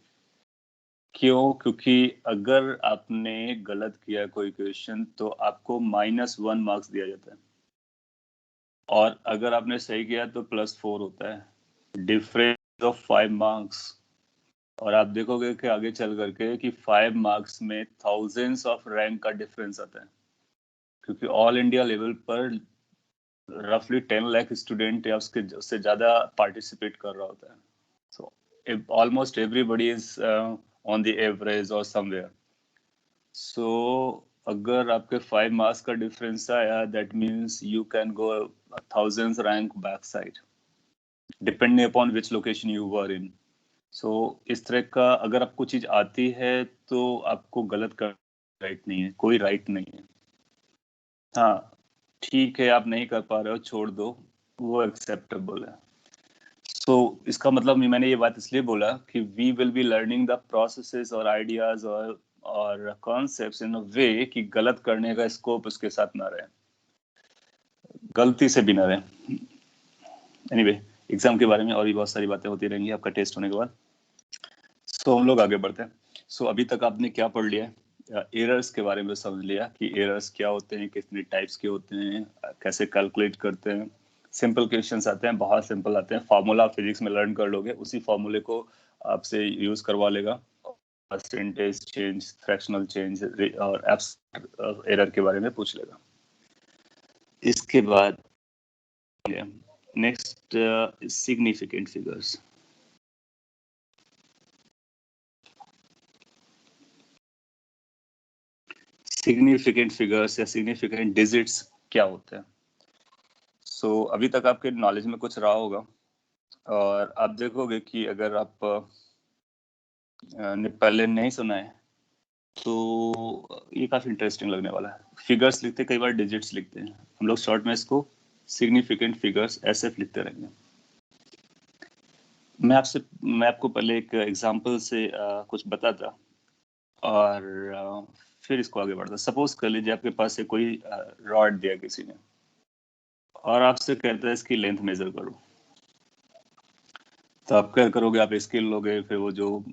क्यों? क्योंकि अगर आपने गलत किया कोई क्वेश्चन तो आपको -1 मार्क्स दिया जाता है, और अगर आपने सही किया तो +4 होता है, डिफरेंस ऑफ 5 मार्क्स। और आप देखोगे कि आगे चल करके कि 5 मार्क्स में थाउजेंड्स ऑफ रैंक का डिफरेंस आता है, क्योंकि ऑल इंडिया लेवल पर रफली 10 लाख स्टूडेंट या उससे ज्यादा पार्टिसिपेट कर रहा होता है। So almost everybody is on the average और समवेयर। सो अगर आपके 5 मार्क्स का डिफरेंस आया, that means you can go thousands rank back side, depending upon which location you were in. So इस तरह का अगर आपको चीज आती है तो आपको गलत कर, राइट नहीं है, कोई राइट नहीं है। हाँ ठीक है, आप नहीं कर पा रहे हो, छोड़ दो, वो एक्सेप्टेबल है। सो इसका मतलब मैंने ये बात इसलिए बोला कि we will be learning the processes और आइडियाज और कॉन्सेप्ट्स इन अ वे कि गलत करने का स्कोप उसके साथ ना रहे। गलती से भी ना रहे। एनीवे, एग्जाम के बारे में और भी बहुत सारी बातें होती रहेंगी आपका टेस्ट होने के बाद। सो हम लोग आगे बढ़ते हैं। सो अभी तक आपने क्या पढ़ लिया है? एरर्स के बारे में समझ लिया कि एरर्स क्या होते हैं, कितने टाइप्स के होते हैं, कैसे कैलकुलेट करते हैं। सिंपल क्वेश्चंस आते हैं, बहुत सिंपल आते हैं। फार्मूला फिजिक्स में लर्न कर लोगे, उसी फार्मूले को आपसे यूज करवा लेगा। परसेंटेज चेंज, फ्रैक्शनल चेंज और एब्सोल्यूट एरर के बारे में पूछ लेगा। इसके बाद next significant figures. Significant figures या सिग्निफिकेंट डिजिट्स क्या होते हैं? सो अभी तक आपके नॉलेज में कुछ रहा होगा और आप देखोगे कि अगर आप ने पहले नहीं सुना है तो ये काफी इंटरेस्टिंग लगने वाला है। फिगर्स लिखते कई बार डिजिट्स लिखते हैं हम लोग, शॉर्ट में इसको सिग्निफिकेंट फिगर्स एसएफ लिखते रहेंगे। मैं आपको पहले एक एग्जांपल से कुछ बताता और फिर इसको आगे बढ़ता। सपोज कर लीजिए आपके पास से कोई रॉड दिया किसी ने और आपसे कहता है इसकी लेंथ मेजर करो, तो आप क्या करोगे? आप स्केल लोगे, फिर वो जो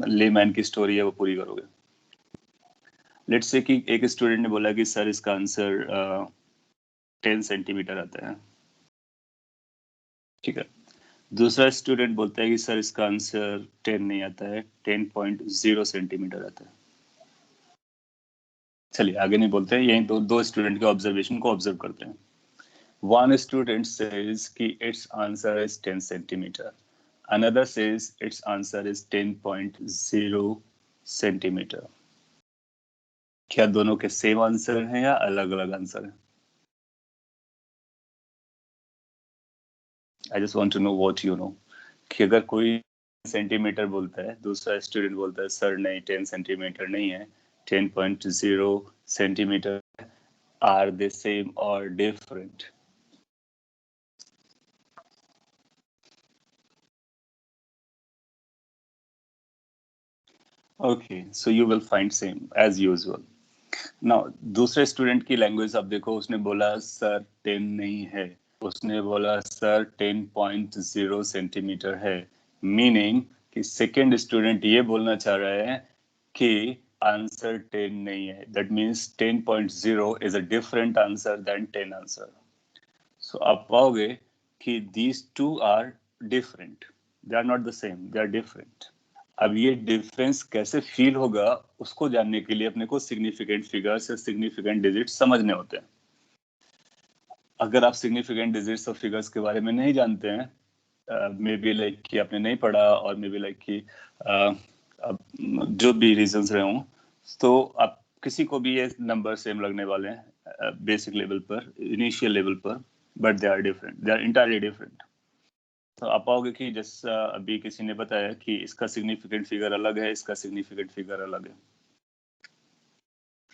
लेमैन की स्टोरी है वो पूरी करोगे। लेट्स से कि एक स्टूडेंट ने बोला कि सर इसका आंसर 10 सेंटीमीटर आता है, ठीक है। दूसरा स्टूडेंट बोलता है कि सर इसका आंसर 10 नहीं आता है, 10.0 सेंटीमीटर आता है। चलिए आगे नहीं बोलते हैं, यही दो स्टूडेंट के ऑब्जर्वेशन को ऑब्जर्व करते हैं। One student says कि its answer is 10 centimeter. Another says its answer is 10.0 centimeter. क्या दोनों के सेम आंसर हैं या अलग अलग आंसर हैं? I just want to know what you know. कि अगर कोई सेंटीमीटर बोलता है, दूसरा स्टूडेंट बोलता है सर नहीं 10 सेंटीमीटर नहीं है, 10.0 centimetre, are they same or different? Okay, so you will find same as usual. Now दूसरे स्टूडेंट की लैंग्वेज आप देखो, उसने बोला सर 10 नहीं है, उसने बोला सर 10.0 सेंटीमीटर है। मीनिंग कि सेकेंड स्टूडेंट ये बोलना चाह रहा है कि आंसर 10 नहीं है। That means 10.0 is a different answer than 10 answer. So आप पाओगे कि these two are different, they are not the same, they are different. अब ये डिफरेंस कैसे फील होगा उसको जानने के लिए अपने को सिग्निफिकेंट फिगर्स या सिग्निफिकेंट डिजिट्स समझने होते हैं। अगर आप सिग्निफिकेंट डिजिट्स और फिगर्स के बारे में नहीं जानते हैं, मे बी लाइक कि आपने नहीं पढ़ा और मे बी लाइक कि जो भी रीजंस रहे हों, तो आप किसी को भी ये नंबर सेम लगने वाले हैं बेसिक लेवल पर, इनिशियल लेवल पर, but they are different, they are entirely different. तो आप पाओगे कि जैसा अभी किसी ने बताया कि इसका सिग्निफिकेंट फिगर अलग है, इसका सिग्निफिकेंट फिगर अलग है।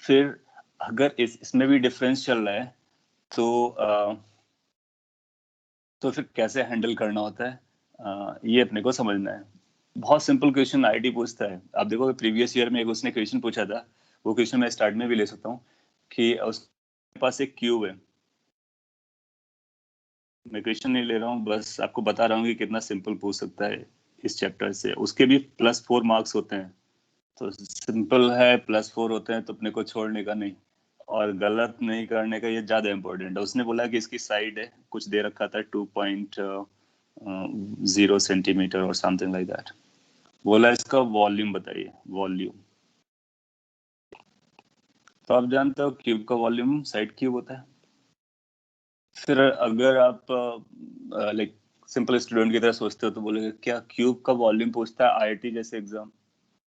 फिर अगर इसमें भी डिफरेंस चल रहा है तो फिर कैसे हैंडल करना होता है, ये अपने को समझना है। बहुत सिंपल क्वेश्चन आईटी पूछता है। आप देखो प्रीवियस ईयर में एक उसने क्वेश्चन पूछा था, वो क्वेश्चन मैं स्टार्ट में भी ले सकता हूँ कि उसके पास एक क्यूब है। मैं क्वेश्चन नहीं ले रहा हूँ, बस आपको बता रहा हूँ कि कितना सिंपल पूछ सकता है इस चैप्टर से। उसके भी +4 मार्क्स होते हैं, तो सिंपल है, +4 होते हैं तो अपने को छोड़ने का नहीं और गलत नहीं करने का, ये ज्यादा इंपॉर्टेंट है। उसने बोला कि इसकी साइड है, कुछ दे रखा था 2.0 सेंटीमीटर और समथिंग लाइक दैट। बोला इसका वॉल्यूम बताइए, वॉल्यूम। तो आप जानते हो क्यूब का वॉल्यूम साइड क्यूब होता है। फिर अगर आप लाइक सिंपल स्टूडेंट की तरह सोचते हो तो बोलेगे क्या क्यूब का वॉल्यूम पूछता है आईआईटी जैसे एग्जाम?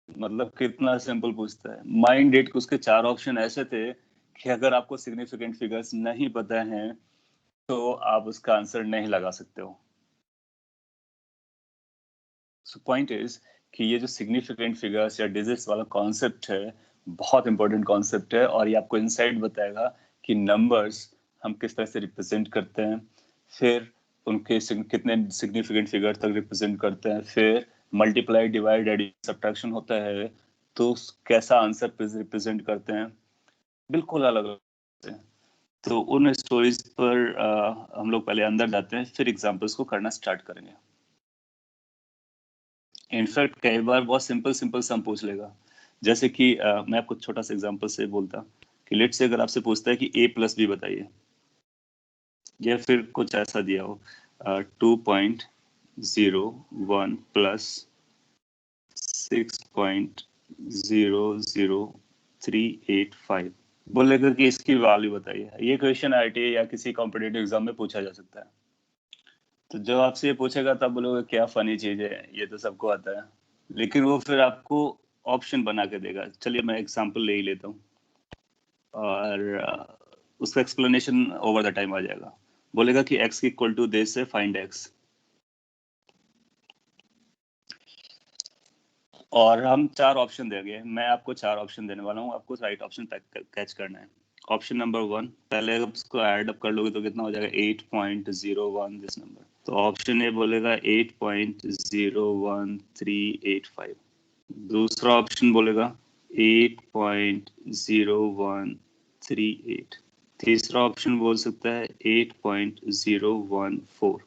मतलब कितना सिंपल पूछता है। माइंड इट, उसके 4 ऑप्शन ऐसे थे कि अगर आपको सिग्निफिकेंट फिगर्स नहीं पता हैं तो आप उसका आंसर नहीं लगा सकते हो। सो पॉइंट इज कि ये जो सिग्निफिकेंट फिगर्स या डिजिट्स वाला कॉन्सेप्ट है, बहुत इंपॉर्टेंट कॉन्सेप्ट है और ये आपको इनसाइट बताएगा कि नंबर्स हम किस तरह से रिप्रेजेंट करते हैं, फिर उनके कितने सिग्निफिकेंट फिगर तक रिप्रेजेंट करते हैं, फिर मल्टीप्लाई, डिवाइड, एडिशन, सब्ट्रैक्शन होता है तो कैसा आंसर रिप्रेजेंट करते हैं, बिल्कुल अलग अलग है। तो उन स्टोरीज पर हम लोग पहले अंदर जाते हैं, फिर एग्जांपल्स को करना स्टार्ट करेंगे। इनफैक्ट कई बार बहुत सिंपल सिंपल सम पूछ लेगा, जैसे कि मैं आपको छोटा सा एग्जांपल से बोलता कि लेट से अगर आपसे पूछता है कि a प्लस बी बताइए, या फिर कुछ ऐसा दिया हो 2.01 प्लस 6.00385, बोलेगा कि इसकी वैल्यू बताइए। ये क्वेश्चन आईआईटी या किसी कॉम्पिटिटिव एग्जाम में पूछा जा सकता है। तो जब आपसे ये पूछेगा तब बोलोगे क्या फनी चीज है, ये तो सबको आता है। लेकिन वो फिर आपको ऑप्शन बना के देगा। चलिए मैं एग्जांपल ले ही लेता हूँ और उसका एक्सप्लेनेशन ओवर द टाइम आ जाएगा। बोलेगा कि x की इक्वल टू दिस से फाइंड x, और हम 4 ऑप्शन देंगे। मैं आपको 4 ऑप्शन देने वाला हूँ, आपको राइट ऑप्शन कैच करना है। ऑप्शन नंबर 1, पहले अगर उसको ऐड अप कर लोगे तो कितना हो जाएगा 8.01 दिस नंबर। तो ऑप्शन ए बोलेगा 8.01385। दूसरा ऑप्शन बोलेगा 8.0138। तीसरा ऑप्शन बोल सकता है 8.014।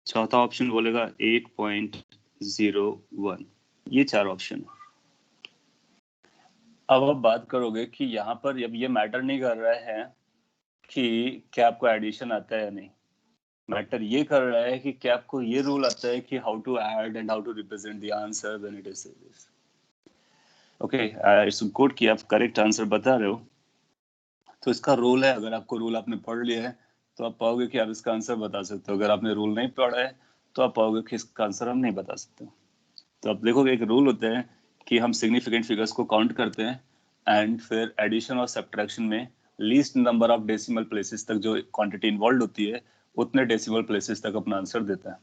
चौथा ऑप्शन बोलेगा 8.01। ये 4 ऑप्शन है। अब आप बात करोगे कि यहाँ पर अब ये मैटर नहीं कर रहा है कि क्या आपको एडिशन आता है या नहीं, मैटर ये कर रहा है कि क्या आपको ये रूल आता है कि how to add and how to represent the answer when it is this. Okay, it's good कि आप करेक्ट आंसर बता रहे हो। तो इसका रूल है, अगर आपको रूल आपने पढ़ लिया है तो आप पाओगे कि आप इसका आंसर बता सकते हो। अगर आपने रूल नहीं पढ़ा है तो आप पाओगे कि इसका आंसर हम नहीं बता सकते। तो आप देखोगे एक रूल होता है कि हम सिग्निफिकेंट फिगर्स को काउंट करते हैं एंड फिर एडिशन और सब्ट्रैक्शन में least number of decimal places तक जो क्वांटिटी इन्वॉल्व होती है उतने डेसिमल प्लेसेस तक अपना आंसर देता है।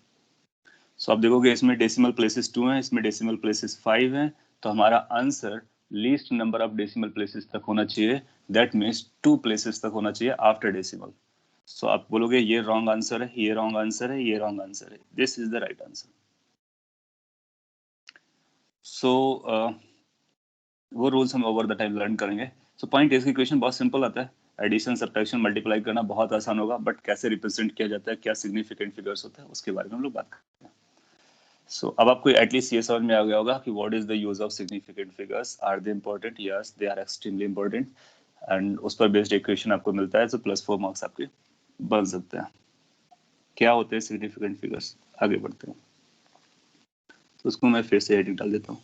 सो आप देखोगे इसमें डेसिमल प्लेसेस 2 हैं, इसमें डेसिमल प्लेसेस 5 हैं, तो हमारा answer least number of decimal places तक होना चाहिए। दैट मीन्स 2 प्लेसेस तक होना चाहिए आफ्टर डेसिमल। सो आप बोलोगे ये रॉन्ग आंसर है, ये रॉन्ग आंसर है, ये रॉन्ग आंसर है, this is the right answer. So वो रूल्स हम ओवर द टाइम लर्न करेंगे। सो पॉइंट इज की क्वेश्चन बहुत सिंपल आता है, एडिशन सब्ट्रैक्शन मल्टीप्लाई करना बहुत आसान होगा, बट कैसे रिप्रेजेंट किया जाता है, क्या सिग्निफिकेंट फिगर्स होता है, उसके बारे में हम लोग बात करते हैं। सो अब आपको एटलीस्ट ये समझ में आ गया होगा कि what is the use of significant figures, are they important, yes they are extremely important, and उस पर बेस्ड एक क्वेश्चन आपको मिलता है, तो +4 मार्क्स आपके बन सकते हैं। क्या होते हैं सिग्निफिकेंट फिगर्स, आगे बढ़ते हैं। तो उसको मैं फिर से हेडिंग डाल देता हूँ,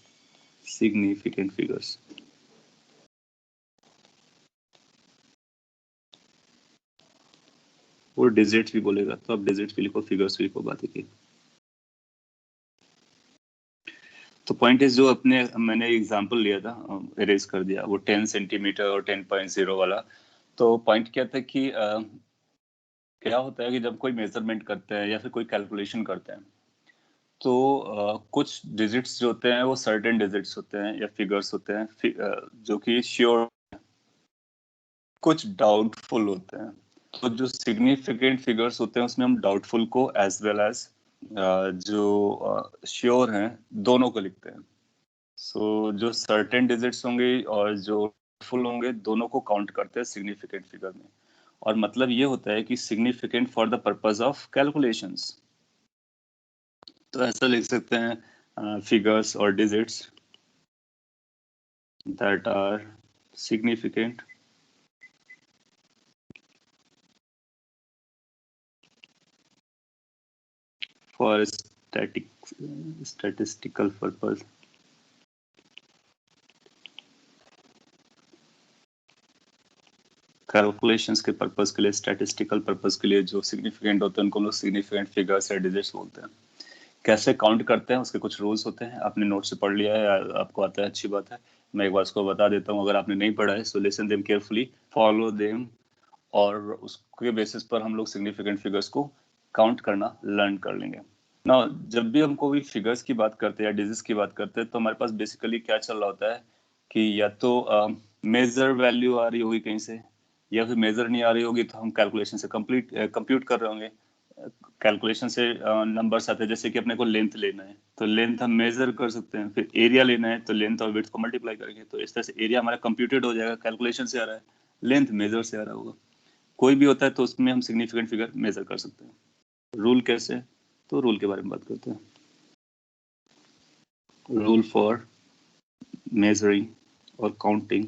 सिग्निफिकेंट फिगर्स। वो डिजिट्स भी बोलेगा तो आप डिजिट्स भी लिखो, फिगर्स भी लिखो, बात की। तो पॉइंट इज जो अपने मैंने एग्जांपल लिया था, इरेज कर दिया वो 10 सेंटीमीटर और 10.0 वाला। तो पॉइंट क्या था कि क्या होता है कि जब कोई मेजरमेंट करते हैं या फिर कोई कैलकुलेशन करते हैं तो कुछ डिजिट्स जो होते हैं वो सर्टेन डिजिट्स होते हैं या फिगर्स होते हैं जो कि श्योर, कुछ डाउटफुल होते हैं। तो जो सिग्निफिकेंट फिगर्स होते हैं उसमें हम डाउटफुल को एज वेल एज जो श्योर हैं दोनों को लिखते हैं। सो जो सर्टेन डिजिट्स होंगे और जो फुल होंगे दोनों को काउंट करते हैं सिग्निफिकेंट फिगर में। और मतलब ये होता है कि significant for the purpose of calculations. तो ऐसा लिख सकते हैं फिगर्स और digits that are significant for statistical purpose। Calculations के पर्पस के लिए, स्टैटिस्टिकल पर्पस के लिए जो सिग्निफिकेंट होते हैं उनको हम लोग सिग्निफिकेंट फिगर्स या डिजिट्स बोलते हैं। कैसे काउंट करते हैं उसके कुछ रूल्स होते हैं, आपने नोट से पढ़ लिया है या आपको आता है, अच्छी बात है। मैं एक बार उसको बता देता हूँ, अगर आपने नहीं पढ़ा है so listen them carefully, follow them, और उसके बेसिस पर हम लोग सिग्निफिकेंट फिगर्स को काउंट करना लर्न कर लेंगे ना। जब भी हम कोई फिगर्स की बात करते हैं या डिजिट्स की बात करते हैं तो हमारे पास बेसिकली क्या चल रहा होता है कि या तो मेजर वैल्यू आ रही होगी कहीं से, या फिर मेजर नहीं आ रही होगी तो हम कैलकुलेशन से कंप्यूट कर रहे होंगे। कैलकुलेशन से नंबर्स आते हैं, जैसे कि अपने को लेंथ लेना है तो लेंथ हम मेजर कर सकते हैं, फिर एरिया लेना है तो लेंथ और विड्थ को मल्टीप्लाई करेंगे, तो इस तरह से एरिया हमारा कंप्यूटेड हो जाएगा, कैलकुलेशन से आ रहा है, लेंथ मेजर से आ रहा होगा। कोई भी होता है तो उसमें हम सिग्निफिकेंट फिगर मेजर कर सकते हैं। रूल कैसे, तो रूल के बारे में बात करते हैं। रूल फॉर मेजरिंग और काउंटिंग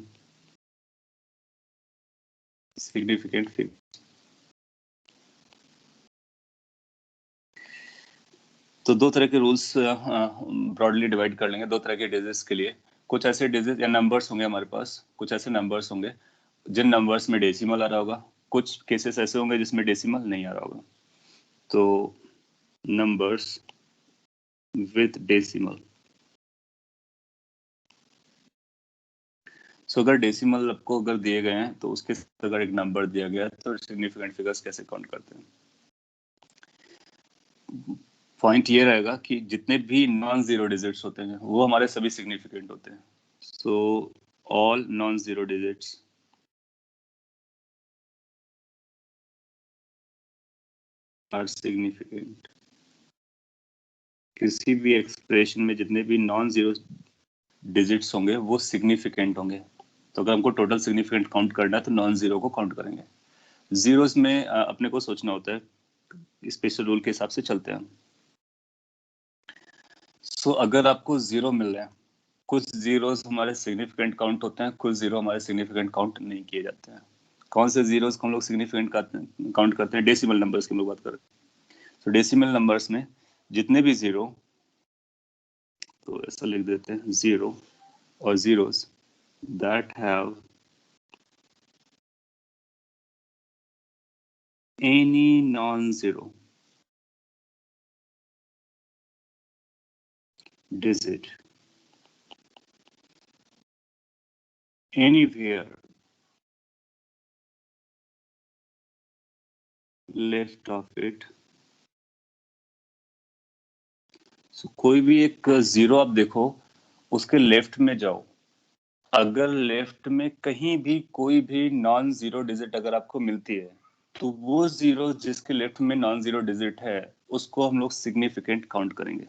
सिग्निफिकेंट फिगर। तो दो तरह के रूल्स ब्रॉडली डिवाइड कर लेंगे, दो तरह के डिजिट्स के लिए। कुछ ऐसे डिजिट या नंबर्स होंगे हमारे पास, कुछ ऐसे नंबर्स होंगे जिन नंबर्स में डेसिमल आ रहा होगा, कुछ केसेस ऐसे होंगे जिसमें डेसिमल नहीं आ रहा होगा। तो नंबर्स विथ डेसिमल, सो अगर डेसिमल आपको अगर दिए गए हैं तो उसके साथ अगर एक नंबर दिया गया है तो सिग्निफिकेंट फिगर्स कैसे काउंट करते हैं। पॉइंट ये रहेगा कि जितने भी नॉन जीरो डिजिट्स होते हैं वो हमारे सभी सिग्निफिकेंट होते हैं। So all non zero digits are significant. किसी भी एक्सप्रेशन में जितने भी नॉन जीरो डिजिट्स होंगे वो सिग्निफिकेंट होंगे। तो अगर हमको टोटल सिग्निफिकेंट काउंट करना है तो नॉन जीरो को काउंट करेंगे। जीरोस में अपने को सोचना होता है, स्पेशल रूल के हिसाब से चलते हैं। सो अगर आपको जीरो मिल रहा है, कुछ जीरोस हमारे सिग्निफिकेंट काउंट होते हैं, कुछ जीरो हमारे सिग्निफिकेंट काउंट नहीं किए जाते हैं। कौन से जीरोस को हम लोग सिग्निफिकेंट काउंट करते हैं? डेसिमल नंबर्स की हम लोग बात करें तो डेसिमल नंबर्स में जितने भी जीरो, तो ऐसा लिख देते हैं जीरो और zeros that have any non zero digit anywhere left of it। so, कोई भी एक जीरो आप देखो, उसके लेफ्ट में जाओ, अगर लेफ्ट में कहीं भी कोई भी नॉन जीरो डिजिट अगर आपको मिलती है तो वो जीरो जिसके लेफ्ट में नॉन जीरो डिजिट है उसको हम लोग सिग्निफिकेंट काउंट करेंगे।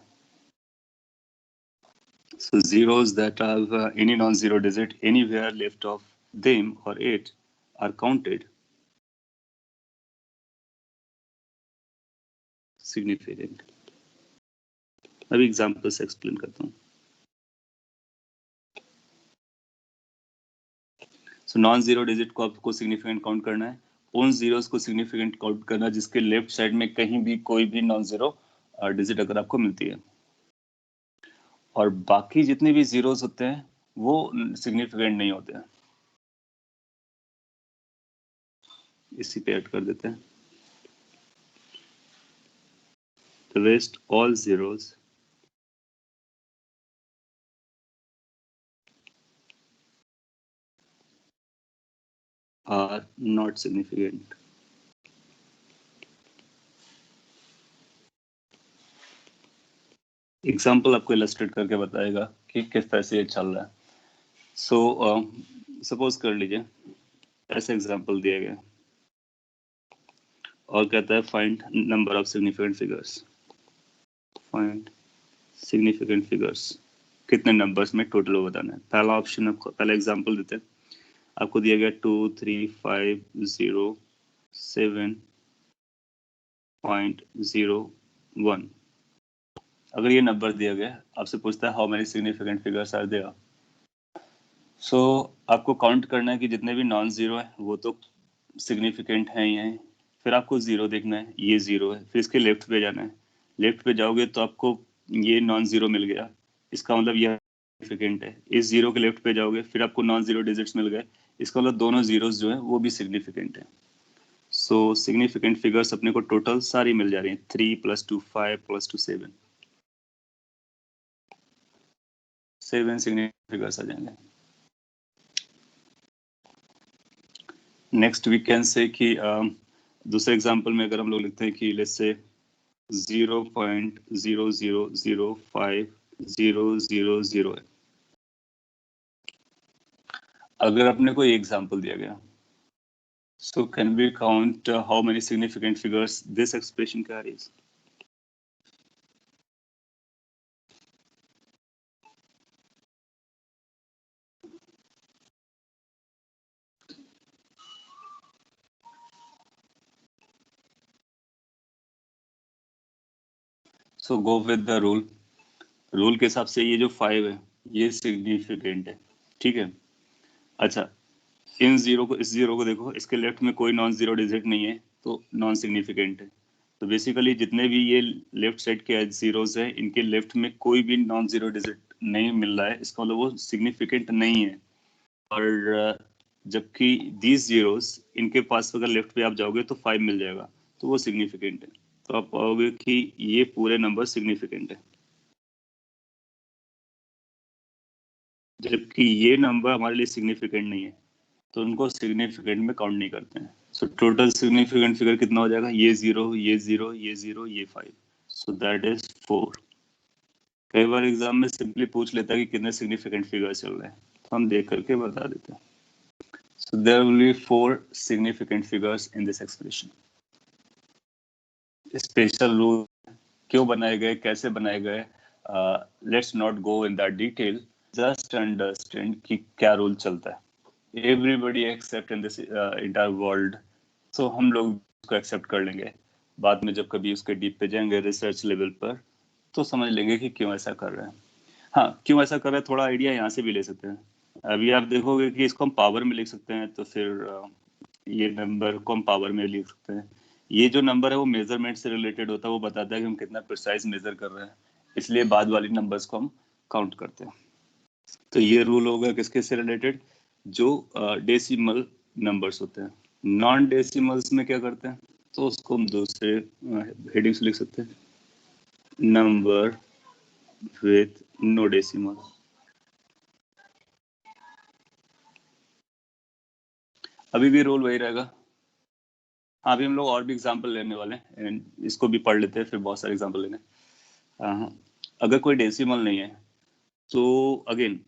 So zeros that have any non-zero digit anywhere left of them or it are counted significant। अभी एग्जांपल से एक्सप्लेन करता हूँ। सो नॉन जीरो डिजिट को आपको सिग्निफिकेंट काउंट करना है, उन जीरोस को सिग्निफिकेंट काउंट करना जिसके लेफ्ट साइड में कहीं भी कोई भी नॉन जीरो डिजिट अगर आपको मिलती है, और बाकी जितने भी जीरोस होते हैं वो सिग्निफिकेंट नहीं होते हैं। इसी पे ऐड कर देते हैं the rest all zeros are not significant। Example आपको इलस्ट्रेट करके बताएगा कि किस तरह से ये चल रहा है। सो सपोज कर लीजिए ऐसा एग्जाम्पल दिया गया और कहता है find number of significant figures. Find significant figures, कितने नंबर्स में टोटल वो बताना है। पहला ऑप्शन आपको, पहला एग्जाम्पल देते हैं, आपको दिया गया 235007.01। अगर ये नंबर दिया गया, आपसे पूछता है how many significant figures are there. So आपको काउंट करना है कि जितने भी नॉन जीरो है वो तो सिग्निफिकेंट हैं ही हैं। फिर आपको जीरो देखना है, ये जीरो है, फिर इसके लेफ्ट पे जाना है। लेफ्ट पे जाओगे तो आपको ये नॉन जीरो मिल गया, इसका मतलब यह सिग्निफिकेंट है। इस जीरो के लेफ्ट पे जाओगे फिर आपको नॉन जीरो डिजिट्स मिल गए, इसका मतलब दोनों जीरोस जो है वो भी सिग्निफिकेंट है। सो सिग्निफिकेंट फिगर्स अपने को टोटल सारी मिल जा रही है, 3 + 2 5 + 2 7। 7 सिग्निफिकेंट फिगर्स आ जाएंगे। नेक्स्ट वी कैन से कि दूसरे एग्जांपल में अगर हम लोग लिखते हैं कि लेट्स से 0.0005000 है, अगर अपने को एक एग्जांपल दिया गया, so can we count how many significant figures this expression carries. So go with the rule के हिसाब से ये जो 5 है ये सिग्निफिकेंट है, ठीक है। अच्छा, इन जीरो को, इस जीरो को देखो, इसके लेफ्ट में कोई नॉन जीरो डिजिट नहीं है तो नॉन सिग्निफिकेंट है। तो बेसिकली जितने भी ये लेफ्ट साइड के जीरोस है इनके लेफ्ट में कोई भी नॉन जीरो डिजिट नहीं मिल रहा है, इसका मतलब वो सिग्निफिकेंट नहीं है। और जबकि दीज जीरोस, इनके पास अगर लेफ्ट पे आप जाओगे तो 5 मिल जाएगा, तो वो सिग्निफिकेंट है। तो आप पाओगे कि ये पूरे नंबर सिग्निफिकेंट है, जबकि ये नंबर हमारे लिए सिग्निफिकेंट नहीं है, तो उनको सिग्निफिकेंट में काउंट नहीं करते हैं। सो टोटल सिग्निफिकेंट फिगर कितना हो जाएगा? ये 0, ये 0, ये 0, ये 5, सो दैट इज 4। कई बार एग्जाम में सिंपली पूछ लेता है कि कितने सिग्निफिकेंट फिगर चल रहे हैं, तो हम देख करके बता देते हैं। So there will be 4 significant figures in this expression. Special rule क्यों बनाए गए, कैसे बनाए गए, let's not go in that detail, just understand कि क्या रूल चलता है। Everybody accept in this entire world, so हम लोग उसको एक्सेप्ट कर लेंगे। बाद में जब कभी उसके डीप पे जाएंगे रिसर्च लेवल पर, तो समझ लेंगे कि क्यों ऐसा कर रहे हैं। हाँ, क्यों ऐसा कर रहे हैं थोड़ा आइडिया यहाँ से भी ले सकते हैं। अभी आप देखोगे कि इसको हम पावर में लिख सकते हैं, तो फिर ये नंबर को हम पावर में लिख सकते हैं। ये जो नंबर है वो मेजरमेंट से रिलेटेड होता है, वो बताता है कि हम कितना प्रिसाइज मेजर कर रहे हैं, इसलिए बाद वाली नंबर्स को हम काउंट करते हैं। तो ये रूल होगा किसके से रिलेटेड? जो डेसिमल नंबर्स होते हैं। नॉन डेसिमल्स में क्या करते हैं, तो उसको हम दूसरे हेडिंग से लिख सकते हैं, नंबर विथ नो डेसिमल। अभी भी रूल वही रहेगा। हाँ, अभी हम लोग और भी एग्जांपल लेने वाले हैं, इसको भी पढ़ लेते हैं, फिर बहुत सारे एग्जांपल लेने। अगर कोई डेसिमल नहीं है तो again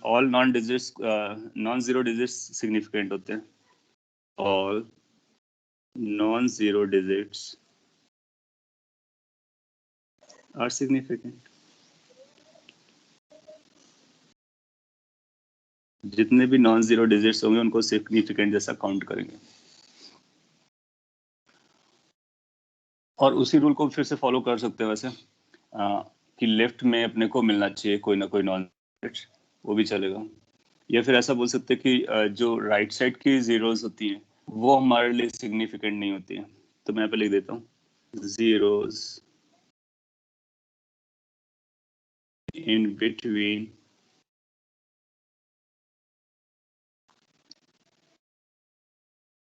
all non digits, non zero digits significant होते हैं। All non zero digits are significant. जितने भी नॉन जीरो डिजिट्स होंगे उनको सिग्निफिकेंट जैसा काउंट करेंगे। और उसी रूल को फिर से फॉलो कर सकते हैं वैसे, कि लेफ्ट में अपने को मिलना चाहिए कोई ना कोई नॉन डिजिट, वो भी चलेगा। या फिर ऐसा बोल सकते हैं कि जो राइट साइड की जीरोस होती हैं वो हमारे लिए सिग्निफिकेंट नहीं होती हैं। तो मैं यहाँ पे लिख देता हूँ, zeros in between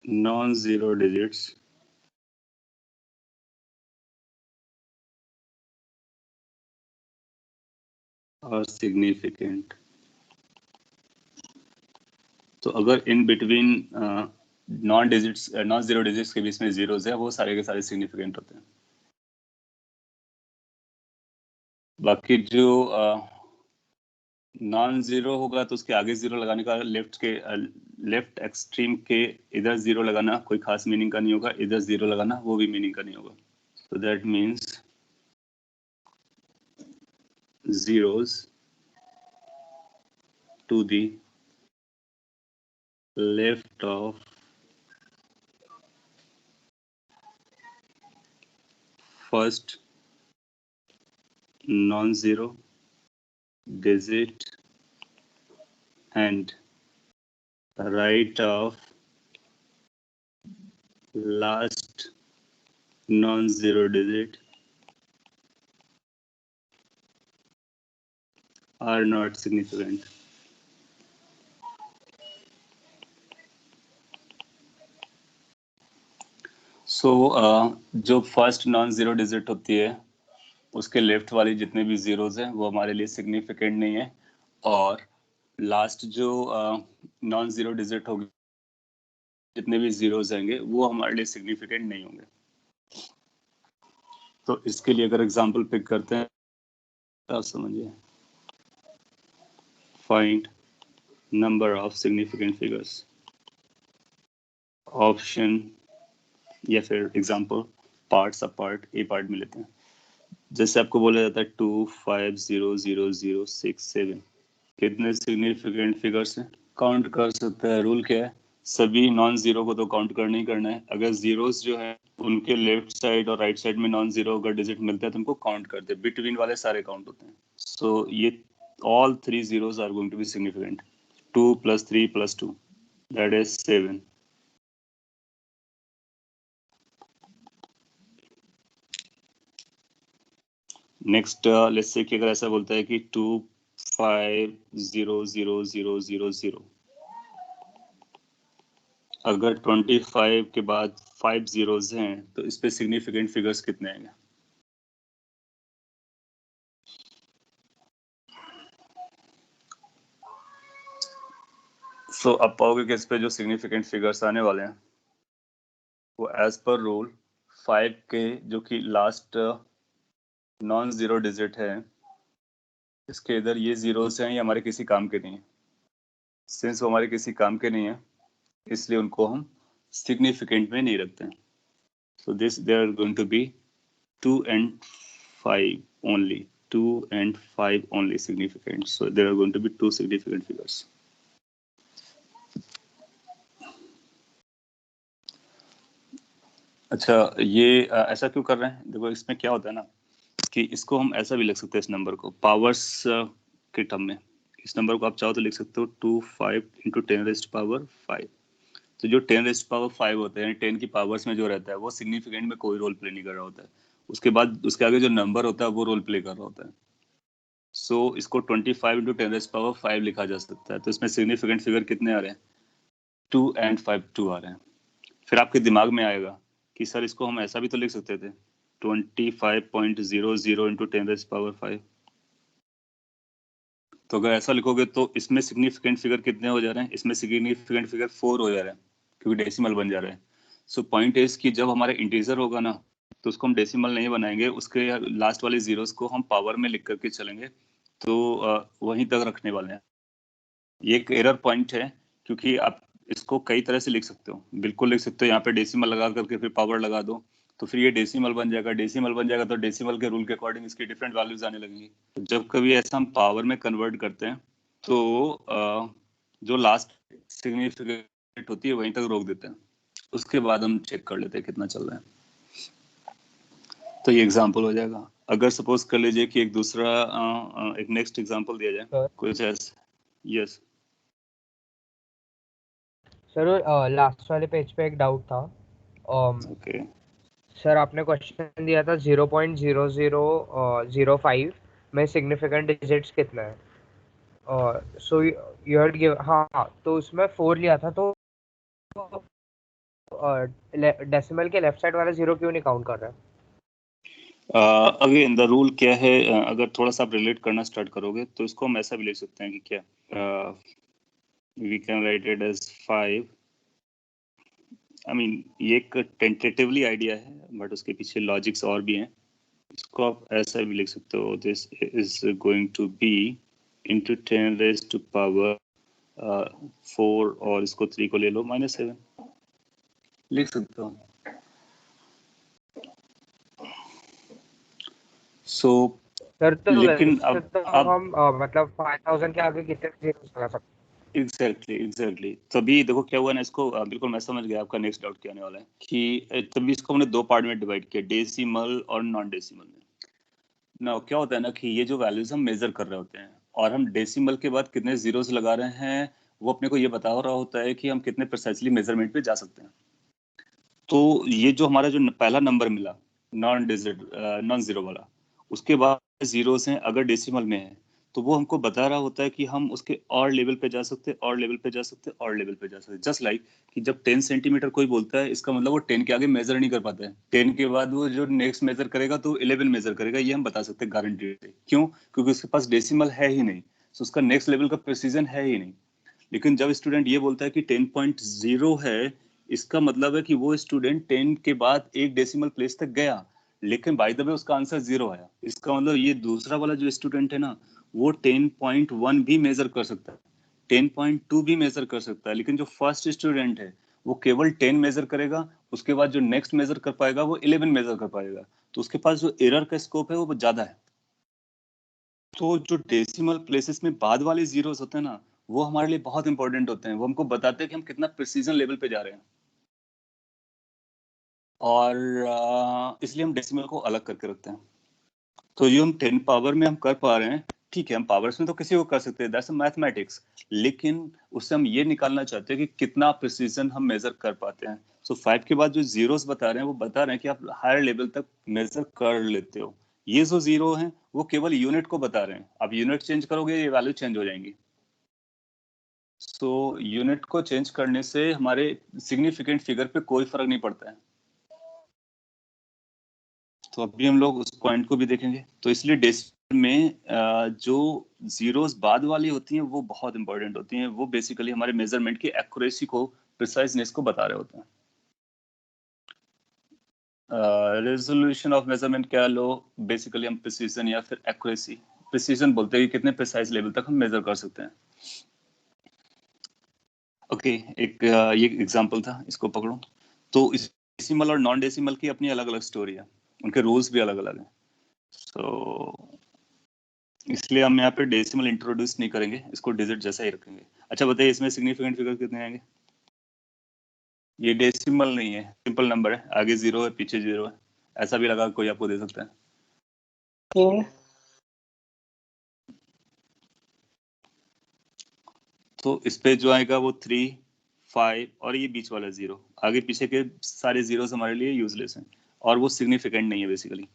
non-zero digits are significant। तो अगर in between non zero digits के बीच में जीरोस है, वो सारे के सारे सिग्निफिकेंट होते हैं। बाकी जो नॉन जीरो होगा तो उसके आगे जीरो लगाने का लेफ्ट एक्सट्रीम के इधर जीरो लगाना कोई खास मीनिंग का नहीं होगा, इधर जीरो लगाना वो भी मीनिंग का नहीं होगा। So that means zeros to the left of first non-zero digit and right of last non-zero digit are not significant। So जो फर्स्ट नॉन जीरो डिजिट होती है उसके लेफ्ट वाली जितने भी जीरोज हैं वो हमारे लिए सिग्निफिकेंट नहीं है, और लास्ट जो नॉन जीरो डिजिट होगी जितने भी जीरोज आएंगे वो हमारे लिए सिग्निफिकेंट नहीं होंगे। तो इसके लिए अगर एग्जांपल पिक करते हैं तो आप समझिए, find number of significant figures. Option या फिर एग्जांपल पार्ट्स अपार्ट, ए पार्ट में लेते हैं। जैसे आपको बोला जाता है 2 5 0 0 0 6 7, कितने सिग्निफिकेंट फिगर्स हैं? काउंट कर सकते हैं। रूल क्या है? सभी नॉन जीरो को तो काउंट करना ही करना है। अगर जीरोस जो है उनके लेफ्ट साइड और राइट साइड में नॉन जीरो अगर डिजिट मिलता है तो उनको काउंट करते हैं, बिटवीन वाले सारे काउंट होते हैं। सो ये all 3 zeros are going to be significant. 2 plus 3 plus 2, that is 7. Next let's say कि अगर ऐसा बोलता है कि 2 5 0 0 0 0 0, अगर 25 के बाद 5 zeros हैं तो इस पे सिग्निफिकेंट फिगर्स कितने आएंगे? सो अब पाओगे कि इस पे जो सिग्निफिकेंट फिगर्स आने वाले हैं वो एज पर रूल 5 के जो कि लास्ट नॉन जीरो डिजिट है, इसके इधर ये जीरोस हैं, ये हमारे किसी काम के नहीं है। सिंस वो हमारे किसी काम के नहीं है इसलिए उनको हम सिग्निफिकेंट में नहीं रखते हैं। So this they are going to be 2 and 5 only, 2 and 5 only significant. So there are going to be 2 significant figures. अच्छा, ये ऐसा क्यों कर रहे हैं? देखो इसमें क्या होता है ना कि इसको हम ऐसा भी लिख सकते हैं, इस नंबर को पावर्स के टर्म में। इस नंबर को आप चाहो तो लिख सकते हो 2 5 into 10 raised to power 5। तो जो 10 raised to power 5 होते हैं, 10 की पावर्स में जो रहता है वो सिग्निफिकेंट में कोई रोल प्ले नहीं कर रहा होता है। उसके बाद उसके आगे जो नंबर होता है वो रोल प्ले कर रहा होता है। सो इसको 25 into 10 raised to power 5 लिखा जा सकता है। तो इसमें सिग्निफिकेंट फिगर कितने आ रहे हैं? 2 and 5, 2 आ रहे हैं। फिर आपके दिमाग में आएगा कि सर इसको हम ऐसा भी तो लिख सकते थे 25.00 into 10 raised to power 5। तो अगर ऐसा लिखोगे तो इसमें सिग्निफिकेंट फिगर कितने हो जा रहे हैं? इसमें सिग्निफिकेंट फिगर 4 हो जा रहा है क्योंकि डेसिमल बन जा रहा है। सो पॉइंट इज कि जब हमारा इंटीजर होगा ना तो उसको हम डेसिमल नहीं बनाएंगे, उसके लास्ट वाले जीरोस को हम पावर में लिख करके चलेंगे, तो वहीं तक रखने वाले हैं। ये एक एरर पॉइंट है क्योंकि आप इसको कई तरह से लिख सकते हो। बिल्कुल लिख सकते हो यहाँ पे डेसिमल लगा करके फिर पावर लगा दो तो फिर ये डेसिमल बन जाएगा। डेसिमल बन जाएगा तो डेसिमल के रूल के अकॉर्डिंग इसकी डिफरेंट वैल्यूज आने लगेंगी। तो जब कभी ऐसा हम पावर में कन्वर्ट करते हैं तो जो लास्ट सिग्निफिकेंट होती है वहीं तक रोक देते हैं, उसके बाद हम चेक कर लेते हैं कितना चल रहा है। तो ये एग्जाम्पल हो जाएगा। अगर सपोज कर लीजिए कि एक दूसरा एक नेक्स्ट एग्जाम्पल दिया जाए कुछ ऐसे। यस सर लास्ट वाले पेज पे एक डाउट था। ओके सर आपने क्वेश्चन दिया था 0.0005 में सिग्निफिकेंट डिजिट्स कितना है? सो यू हैड गिव, हाँ तो उसमें 4 लिया था, तो डेसिमल के लेफ्ट साइड वाला 0 क्यों नहीं काउंट कर रहा है? अगेन द रूल क्या है, अगर थोड़ा सा आप रिलेट करना स्टार्ट करोगे तो इसको हम ऐसा भी लिख सकते हैं कि क्या we can write it as 5। I mean ये एक टेंटेटिवली आइडिया है बट उसके पीछे लॉजिक्स और भी हैं। इसको आप ऐसा भी लिख सकते हो, this is going to be into 10 raise to power 4 और इसको 3 को ले लो -7 लिख सकते हो। सो सर तो लेकिन वैसे तो अब हम मतलब 5000 के आगे कितने zeros लगा सकते हैं? एग्जैक्टली तभी देखो क्या हुआ ना, इसको बिल्कुल मैं समझ गया आपका नेक्स्ट डाउट क्या आने वाला है कि तभी इसको हमने दो पार्ट में डिवाइड किया, डेसिमल और नॉन डेसिमल में। ना क्या होता है ना कि ये जो वैल्यूज हम मेजर कर रहे होते हैं और हम डेसिमल के बाद कितने जीरोस लगा रहे हैं वो अपने को ये बता रहा होता है कि हम कितने प्रिसाइसली मेजरमेंट पे जा सकते हैं। तो ये जो हमारा जो पहला नंबर मिला नॉन जीरो वाला, उसके बाद जीरोस हैं अगर डेसिमल में है तो वो हमको बता रहा होता है कि हम उसके और लेवल पे जा सकते हैं, और लेवल पे जा सकते हैं, और लेवल पे जा सकते हैं। जस्ट लाइक कि जब 10 सेंटीमीटर कोई बोलता है इसका मतलब वो 10 के आगे मेजर नहीं कर पाता है। 10 के बाद वो जो नेक्स्ट मेजर करेगा तो 11 मेजर करेगा, ये हम बता सकते हैं गारंटी से। क्यों? क्योंकि उसके पास डेसिमल है ही नहीं, तो उसका नेक्स्ट लेवल का प्रिसीजन है ही नहीं। लेकिन जब स्टूडेंट ये बोलता है कि 10.0 है, इसका मतलब है कि वो स्टूडेंट 10 के बाद एक डेसिमल प्लेस तक गया, लेकिन बाय द वे उसका आंसर 0 आया। इसका मतलब ये दूसरा वाला जो स्टूडेंट है ना वो 10.1 भी मेजर कर सकता है, 10.2 भी मेजर कर सकता है, लेकिन जो फर्स्ट स्टूडेंट है वो केवल 10 मेजर करेगा, उसके बाद जो नेक्स्ट मेजर कर पाएगा वो 11 मेजर कर पाएगा। तो उसके पास जो एरर का स्कोप है वो ज्यादा है। तो जो डेसिमल प्लेसेस में बाद वाले जीरोस होते हैं ना वो हमारे लिए बहुत इंपॉर्टेंट होते हैं। वो हमको बताते हैं कि हम कितना प्रिसीजन लेवल पे जा रहे हैं, और इसलिए हम डेसिमल को अलग करके रखते हैं। तो जो हम 10 पावर में हम कर पा रहे हैं, ठीक है, हम पावर्स में तो किसी को कर सकते हैं, दैट्स मैथमेटिक्स, लेकिन उससे हम ये निकालना चाहते हैं कि कितना प्रिसीजन हम मेजर कर पाते हैं। सो 5 के बाद जो जीरोस बता रहे हैं वो बता रहे हैं कि आप हायर लेवल तक मेजर कर लेते हो। ये जो जीरो हैं वो केवल यूनिट को बता रहे हैं, आप यूनिट चेंज करोगे ये वैल्यू चेंज हो जाएंगी। सो यूनिट को चेंज करने से हमारे सिग्निफिकेंट फिगर पे कोई फर्क नहीं पड़ता है। तो अभी हम लोग उस पॉइंट को भी देखेंगे। तो इसलिए डेसिमल में जो जीरोस बाद वाली होती हैं वो बहुत इंपॉर्टेंट होती हैं। वो बेसिकली हमारे मेजरमेंट की एक्यूरेसी को, प्रिसाइजनेस को बता रहे होते हैं। रेजोल्यूशन ऑफ मेजरमेंट क्या लो, बेसिकली हम प्रिसीजन या फिर एक्यूरेसी, प्रिसीजन बोलते हैं कि कितने प्रिसाइज लेवल तक हम मेजर कर सकते हैं। ओके, एक ये एग्जांपल था, इसको पकड़ो। तो इस डेसिमल और नॉन डेसिमल की अपनी अलग अलग स्टोरी है, उनके रूल्स भी अलग अलग हैं। सो इसलिए हम यहाँ पे डेसिमल इंट्रोड्यूस नहीं करेंगे, इसको डिजिट जैसा ही रखेंगे। अच्छा बताइए, इसमें सिग्निफिकेंट फिगर कितने आएंगे? ये डेसिमल नहीं है, सिंपल नंबर है, आगे जीरो है पीछे जीरो है, ऐसा भी लगा कोई आपको दे सकता है। 3 तो इस पे जो आएगा वो 3, 5 और ये बीच वाला जीरो, आगे पीछे के सारे जीरोस हमारे लिए यूजलेस हैं और वो सिग्निफिकेंट नहीं है बेसिकली।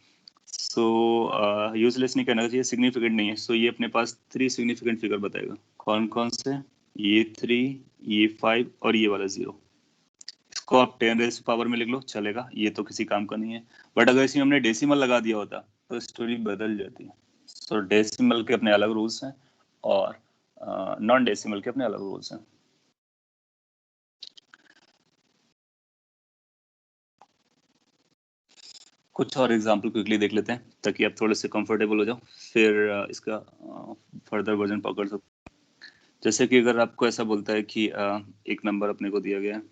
सो यूजलेस नहीं कहना चाहिए, सिग्निफिकेंट नहीं है। सो ये अपने पास 3 सिग्निफिकेंट फिगर बताएगा। कौन कौन से? ये 3, ये 5 और ये वाला जीरो। इसको आप 10 रेज़ पावर में लिख लो, चलेगा, ये तो किसी काम का नहीं है। बट अगर इसमें हमने डेसिमल लगा दिया होता तो स्टोरी बदल जाती है। सो डेसिमल के अपने अलग रूल्स हैं और नॉन डेसिमल के अपने अलग रूल्स हैं। कुछ और एग्जांपल क्विकली देख लेते हैं ताकि आप थोड़े से कंफर्टेबल हो जाओ, फिर इसका फर्दर वर्जन पकड़ सकते। जैसे कि अगर आपको ऐसा बोलता है कि एक नंबर अपने को दिया गया है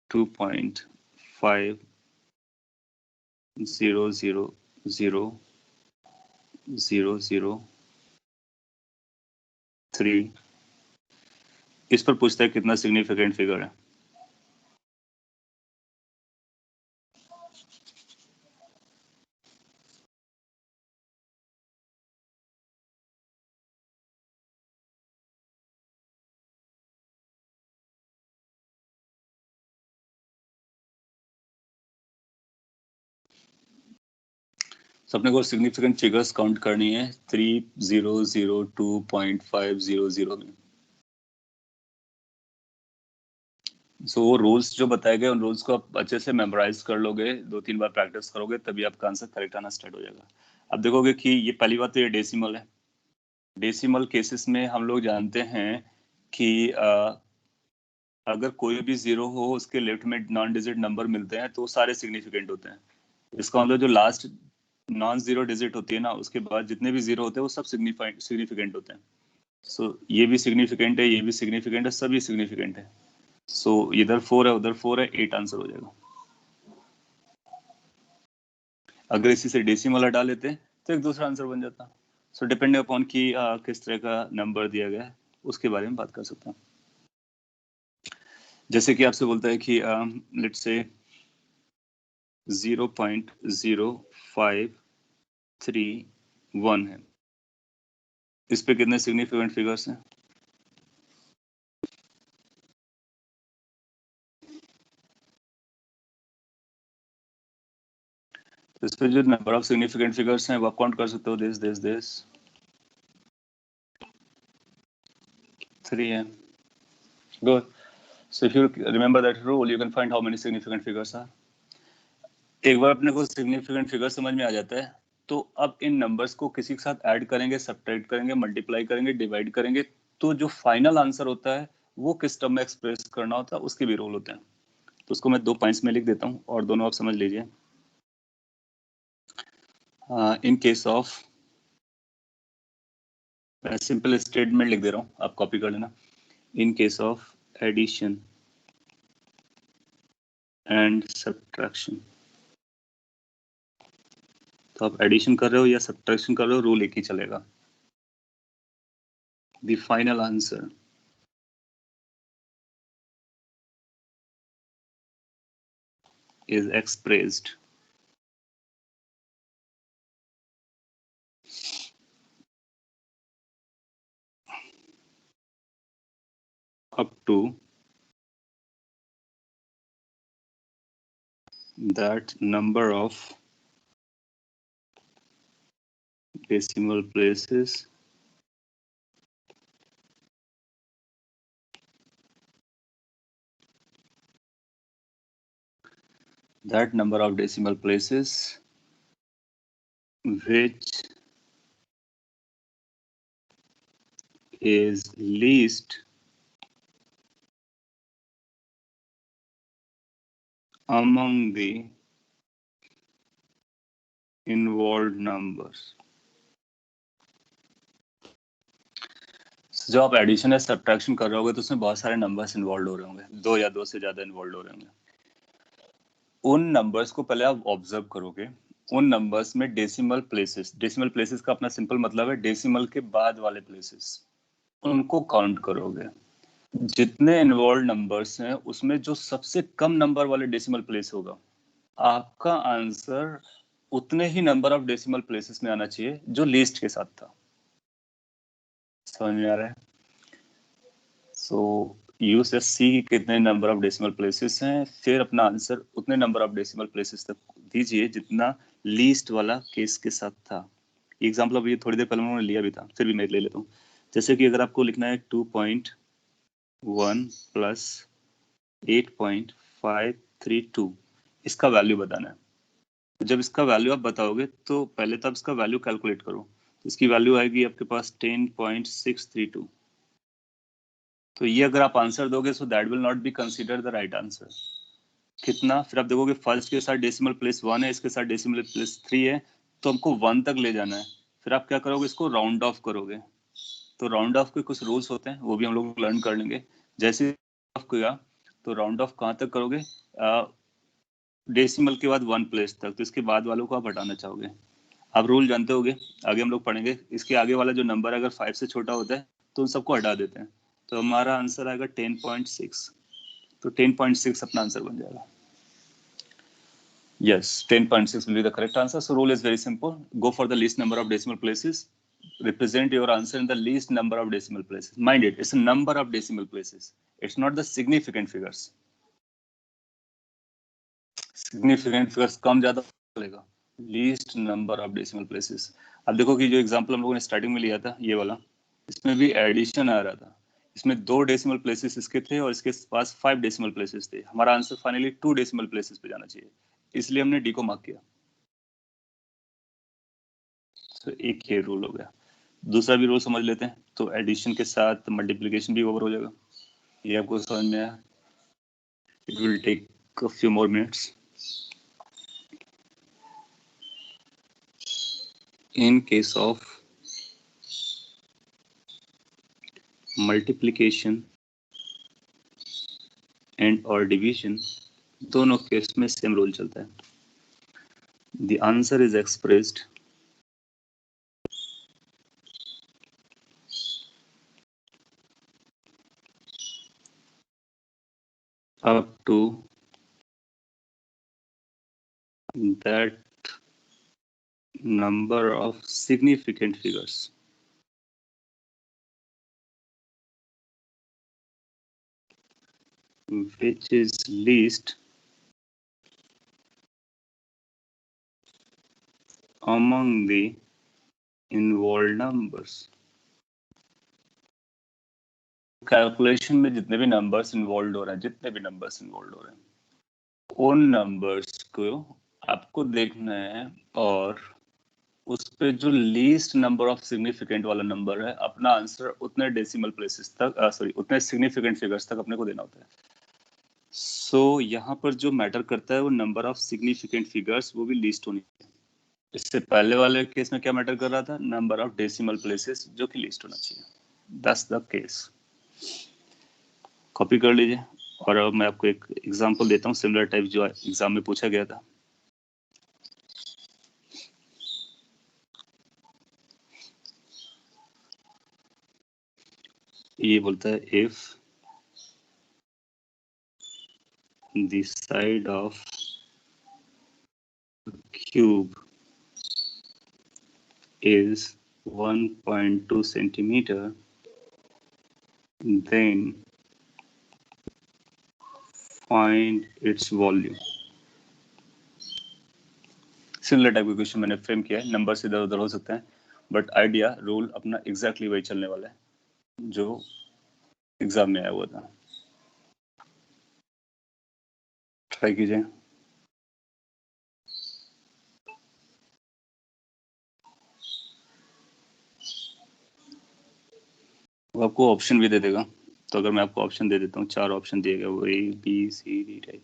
2.5000003, इस पर पूछता है कितना सिग्निफिकेंट फिगर है। तो अपने को सिग्निफिकेंट फिगर्स काउंट करनी है 3002.500 में। सो वो रूल्स जो बताए गए, उन रूल्स को आप अच्छे से मेमोराइज कर लोगे, 2-3 बार प्रैक्टिस करोगे तभी आपका आंसर करेक्ट आना स्टार्ट हो जाएगा। अब देखोगे कि ये पहली बात तो ये डेसिमल है। डेसिमल केसेस में हम लोग जानते हैं कि अगर कोई भी जीरो हो, उसके लेफ्ट में नॉन डिजिट नंबर मिलते हैं तो सारे सिग्निफिकेंट होते हैं। इसका मतलब जो लास्ट नॉन जीरो डिजिट होती है ना, उसके बाद जितने भी जीरो होते हैं वो सब सिग्निफिकेंट होते हैं। सो ये भी सिग्निफिकेंट है, ये भी सिग्निफिकेंट है, सभी सिग्निफिकेंट है। सो इधर 4 है, उधर 4 है, 8 आंसर हो जाएगा। अगर इसी से डेसिमल हटा लेते तो एक दूसरा आंसर बन जाता। सो डिपेंडिंग अपॉन कि किस तरह का नंबर दिया गया है उसके बारे में बात कर सकते हैं। जैसे कि आपसे बोलता है कि लेट्स से 0.0531 है, इस पे कितने सिग्निफिकेंट फिगर्स हैं? तो इस पे जो नंबर ऑफ सिग्निफिकेंट फिगर्स हैं वो आप काउंट कर सकते हो। दिस 3 है। Good. So if you remember that rule, you can find how many significant figures are. एक बार अपने को सिग्निफिकेंट फिगर समझ में आ जाता है तो अब इन नंबर्स को किसी के साथ ऐड करेंगे, सब्ट्रैक्ट करेंगे, मल्टीप्लाई करेंगे, डिवाइड करेंगे, तो जो फाइनल आंसर होता है वो किस टर्म में एक्सप्रेस करना होता है उसके भी रूल होते हैं। तो उसको मैं 2 पॉइंट्स में लिख देता हूँ और दोनों आप समझ लीजिए। इन केस ऑफ, मैं सिंपल स्टेटमेंट लिख दे रहा हूँ, आप कॉपी कर लेना। In case of addition and subtraction, तो आप एडिशन कर रहे हो या सब्ट्रैक्शन कर रहे हो, रूल एक ही चलेगा। the final answer is expressed up to that number of decimal places which is least among the involved numbers. जब आप एडिशन या सब्ट्रैक्शन कर रहे होगे तो उसमें बहुत सारे नंबर्स इन्वॉल्व हो रहे होंगे, दो या दो से ज्यादा इन्वॉल्व हो रहे होंगे। उन नंबर्स को पहले आप ऑब्जर्व करोगे, उन नंबर्स में डेसिमल प्लेसेस का अपना सिंपल मतलब है डेसिमल के बाद वाले प्लेसेस, उनको काउंट करोगे। जितने इन्वॉल्व नंबर्स हैं उसमें जो सबसे कम नंबर वाले डेसिमल प्लेस होगा, आपका आंसर उतने ही नंबर ऑफ डेसिमल प्लेसेस में आना चाहिए जो लीस्ट के साथ था। समझ में आ रहा है? सो यू से सी कितने नंबर ऑफ डेसिमल प्लेसेस हैं, फिर अपना आंसर उतने नंबर ऑफ डेसिमल प्लेसेस तक दीजिए जितना लीस्ट वाला केस के साथ था। एग्जाम्पल अब ये थोड़ी देर पहले उन्होंने लिया भी था, फिर भी मैं ले लेता हूँ। जैसे कि अगर आपको लिखना है 2.1 प्लस 8.532, इसका वैल्यू बताना है। तो जब इसका वैल्यू आप बताओगे तो पहले तो आप इसका वैल्यू कैलकुलेट करो, तो इसकी वैल्यू आएगी आपके पास 10.632। तो ये अगर आप आंसर दोगे so that will not be consider the right answer. कितना, फिर आप देखोगे फर्स्ट के साथ डेसिमल प्लेस 1 है, इसके साथ डेसिमल प्लेस 3 है, तो हमको 1 तक ले जाना है। फिर आप क्या करोगे, इसको राउंड ऑफ करोगे। तो राउंड ऑफ के कुछ रूल्स होते हैं, वो भी हम लोग लर्न कर लेंगे। जैसे ऑफ किया तो राउंड ऑफ कहाँ तक करोगे, डेसिमल के बाद 1 प्लेस तक, तो इसके बाद वालों को आप हटाना चाहोगे। आप रूल जानते होगे, आगे हम लोग पढ़ेंगे। इसके आगे वाला जो नंबर अगर 5 से छोटा होता है तो उन सबको हटा देते हैं, तो हमारा आंसर आएगा 10.6। तो 10.6 अपना आंसर बन जाएगा। Yes, 10.6 will be the correct answer. So rule is very simple. Go for the least number of decimal places. Represent your answer in the least number of decimal places. Mind it, it's a number of decimal places. It's not the significant figures. Significant figures कम ज्यादा चलेगा। Least number of decimal places. अब देखो कि जो एग्जांपल हम लोगों ने स्टार्टिंग में लिया था ये वाला, इसमें भी एडिशन आ रहा था। इसमें 2 डेसिमल प्लेसेस इसके थे और इसके पास 5 डेसिमल प्लेसेस थे। हमारा आंसर फाइनली 2 डेसिमल प्लेसेस पे जाना चाहिए, इसलिए हमने डी को मार्क किया। तो एक ये रूल हो गया। दूसरा भी रूल समझ लेते हैं। तो एडिशन के साथ मल्टीप्लिकेशन भी ओवर हो जाएगा। ये आपको समझ में आया? It will take a few more minutes. In case of multiplication and और डिवीजन, दोनों केस में सेम रूल चलता है। The answer is expressed up to that number of significant figures which is least among the involved numbers. Calculation में जितने भी नंबर्स इन्वॉल्व हो रहे हैं, उन नंबर्स को आपको देखना है और उस पे जो लीस्ट नंबर ऑफ सिग्निफिकेंट वाला नंबर है, अपना आंसर उतने डेसिमल प्लेसेस तक उतने सिग्निफिकेंट फिगर्स तक अपने को देना होता है। सो यहाँ पर जो मैटर करता है वो नंबर ऑफ सिग्निफिकेंट फिगर्स, वो भी लीस्ट होनी चाहिए। इससे पहले वाले केस में क्या मैटर कर रहा था, नंबर ऑफ डेसिमल प्लेसेस जो कि लीस्ट होना चाहिए। That's the case. कॉपी कर लीजिए। और अब मैं आपको एक एग्जांपल देता हूँ सिमिलर टाइप जो एग्जाम में पूछा गया था। ये बोलता है if the side of cube is 1.2 centimeter, then find its volume. Similar type का क्वेश्चन मैंने फ्रेम किया है, नंबर इधर उधर हो सकते हैं, बट आइडिया रूल अपना एग्जैक्टली वही चलने वाला है जो एग्जाम में आया हुआ था. ट्राई कीजिए. वो आपको ऑप्शन भी दे देगा, तो अगर मैं आपको ऑप्शन दे देता हूँ, 4 ऑप्शन दिए गए, वो A B C D type.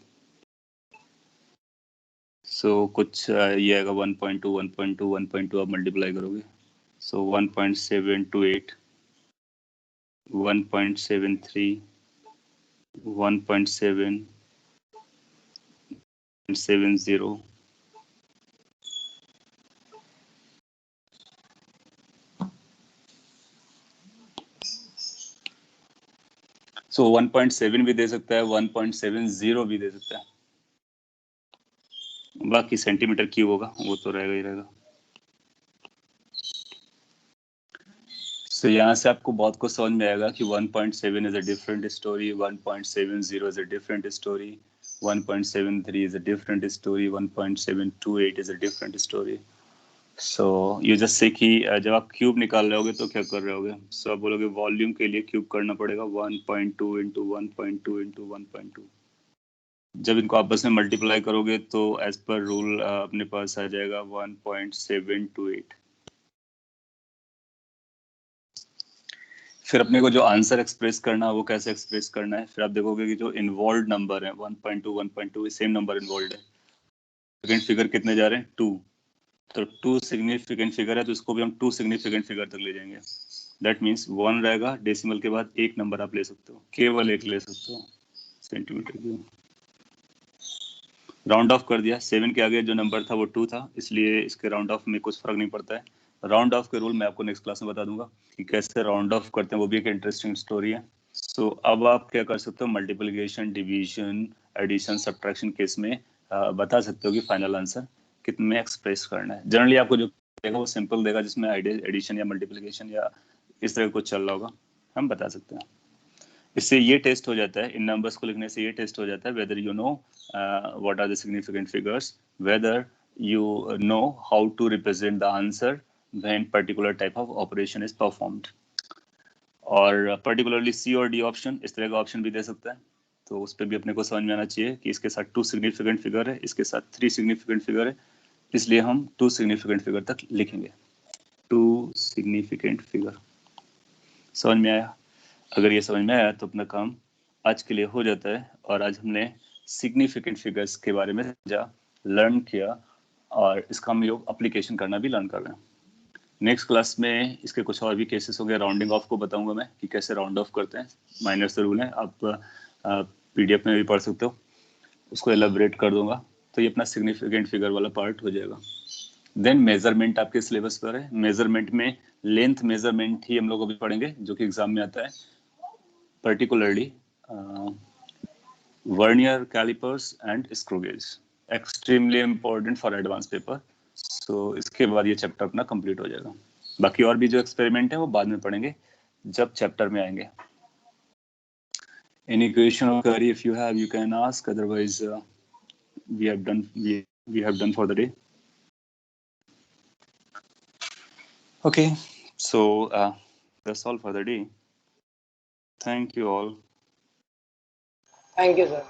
So कुछ ये आएगा 1.2 1.2 1.2 आप मल्टीप्लाई करोगे, सो 1.728 1.73 1.770 सो 1.7 भी दे सकता है, 1.70 भी दे सकता है. बाकी सेंटीमीटर क्यूब होगा, वो तो रहेगा ही रहेगा. तो यहाँ से आपको बहुत कुछ समझ में आएगा कि 1.7 is a different story, 1.70 is a different story, 1.73 is a different story, 1.728 is a different story. So ये जस्ट से कि जब आप क्यूब निकाल रहे होगे तो क्या कर रहे होगे, सो आप बोलोगे वॉल्यूम के लिए क्यूब करना पड़ेगा 1.2 इंटू 1.2 इंटू 1.2. जब इनको आपस में मल्टीप्लाई करोगे तो एज पर रूल अपने पास आ जाएगा 1.728. फिर अपने को जो आंसर एक्सप्रेस करना है वो कैसे एक्सप्रेस करना है, फिर आप देखोगे कि जो इन्वॉल्व नंबर है 1.2 सेम नंबर इन्वॉल्व है. सेकंड फिगर कितने जा रहे हैं 2, तो 2 सिग्निफिकेंट फिगर है, तो इसको भी हम 2 सिग्निफिकेंट फिगर तक ले जाएंगे. दैट मीन्स 1 रहेगा, डेसिमल के बाद एक नंबर आप ले सकते हो, केवल एक ले सकते हो, सेंटीमीटर क्यूब. राउंड ऑफ कर दिया, 7 के आगे जो नंबर था वो 2 था, इसलिए इसके राउंड ऑफ में कुछ फर्क नहीं पड़ता है. राउंड ऑफ के रूल मैं आपको नेक्स्ट क्लास में बता दूंगा कि कैसे राउंड ऑफ करते हैं, वो भी एक इंटरेस्टिंग स्टोरी है. सो अब आप क्या कर सकते हो, multiplication, division, addition, subtraction case में बता सकते हो कि फाइनल आंसर कितने में एक्सप्रेस करना है. जनरली आपको जो देगा वो सिंपल देगा, जिसमें एडिशन या मल्टीप्लिकेशन या इस तरह कुछ चल रहा होगा, हम बता सकते हैं. इससे ये टेस्ट हो जाता है, इन नंबर्स को लिखने से ये टेस्ट हो जाता है whether you know what are the significant figures, whether you know how to represent the answer when particular type of operation is performed. और particularly C और D ऑप्शन, इस तरह का ऑप्शन भी दे सकता है, तो उस पर भी अपने को समझ में आना चाहिए कि इसके साथ 2 सिग्निफिकेंट फिगर है, इसके साथ 3 सिग्निफिकेंट फिगर है, इसलिए हम 2 सिग्निफिकेंट फिगर तक लिखेंगे. 2 सिग्निफिकेंट फिगर. समझ में आया? अगर ये समझ में आया तो अपना काम आज के लिए हो जाता है, और आज हमने सिग्निफिकेंट फिगर्स के बारे में लर्न किया, और इसका हम योग एप्लीकेशन करना भी लर्न कर रहे हैं. नेक्स्ट क्लास में इसके कुछ और भी केसेस होंगे, राउंडिंग ऑफ को बताऊंगा मैं कि कैसे राउंड ऑफ करते हैं. माइनर से रूल है, आप पीडीएफ में भी पढ़ सकते हो, उसको एलाबोरेट कर दूंगा, तो ये अपना सिग्निफिकेंट फिगर वाला पार्ट हो जाएगा. देन मेजरमेंट आपके सिलेबस पर है, मेजरमेंट में लेंथ मेजरमेंट ही हम लोग अभी पढ़ेंगे, जो कि एग्जाम में आता है, particularly vernier calipers and screw gauge, extremely important for advanced paper. So इसके बाद ये चैप्टर अपना कंप्लीट हो जाएगा. बाकी और भी जो एक्सपेरिमेंट है वो बाद में पढ़ेंगे जब चैप्टर में आएंगे. Any question or query if you have, you can ask. Otherwise, we have done for the day. Okay, so that's all for the day. Thank you all. Thank you, sir.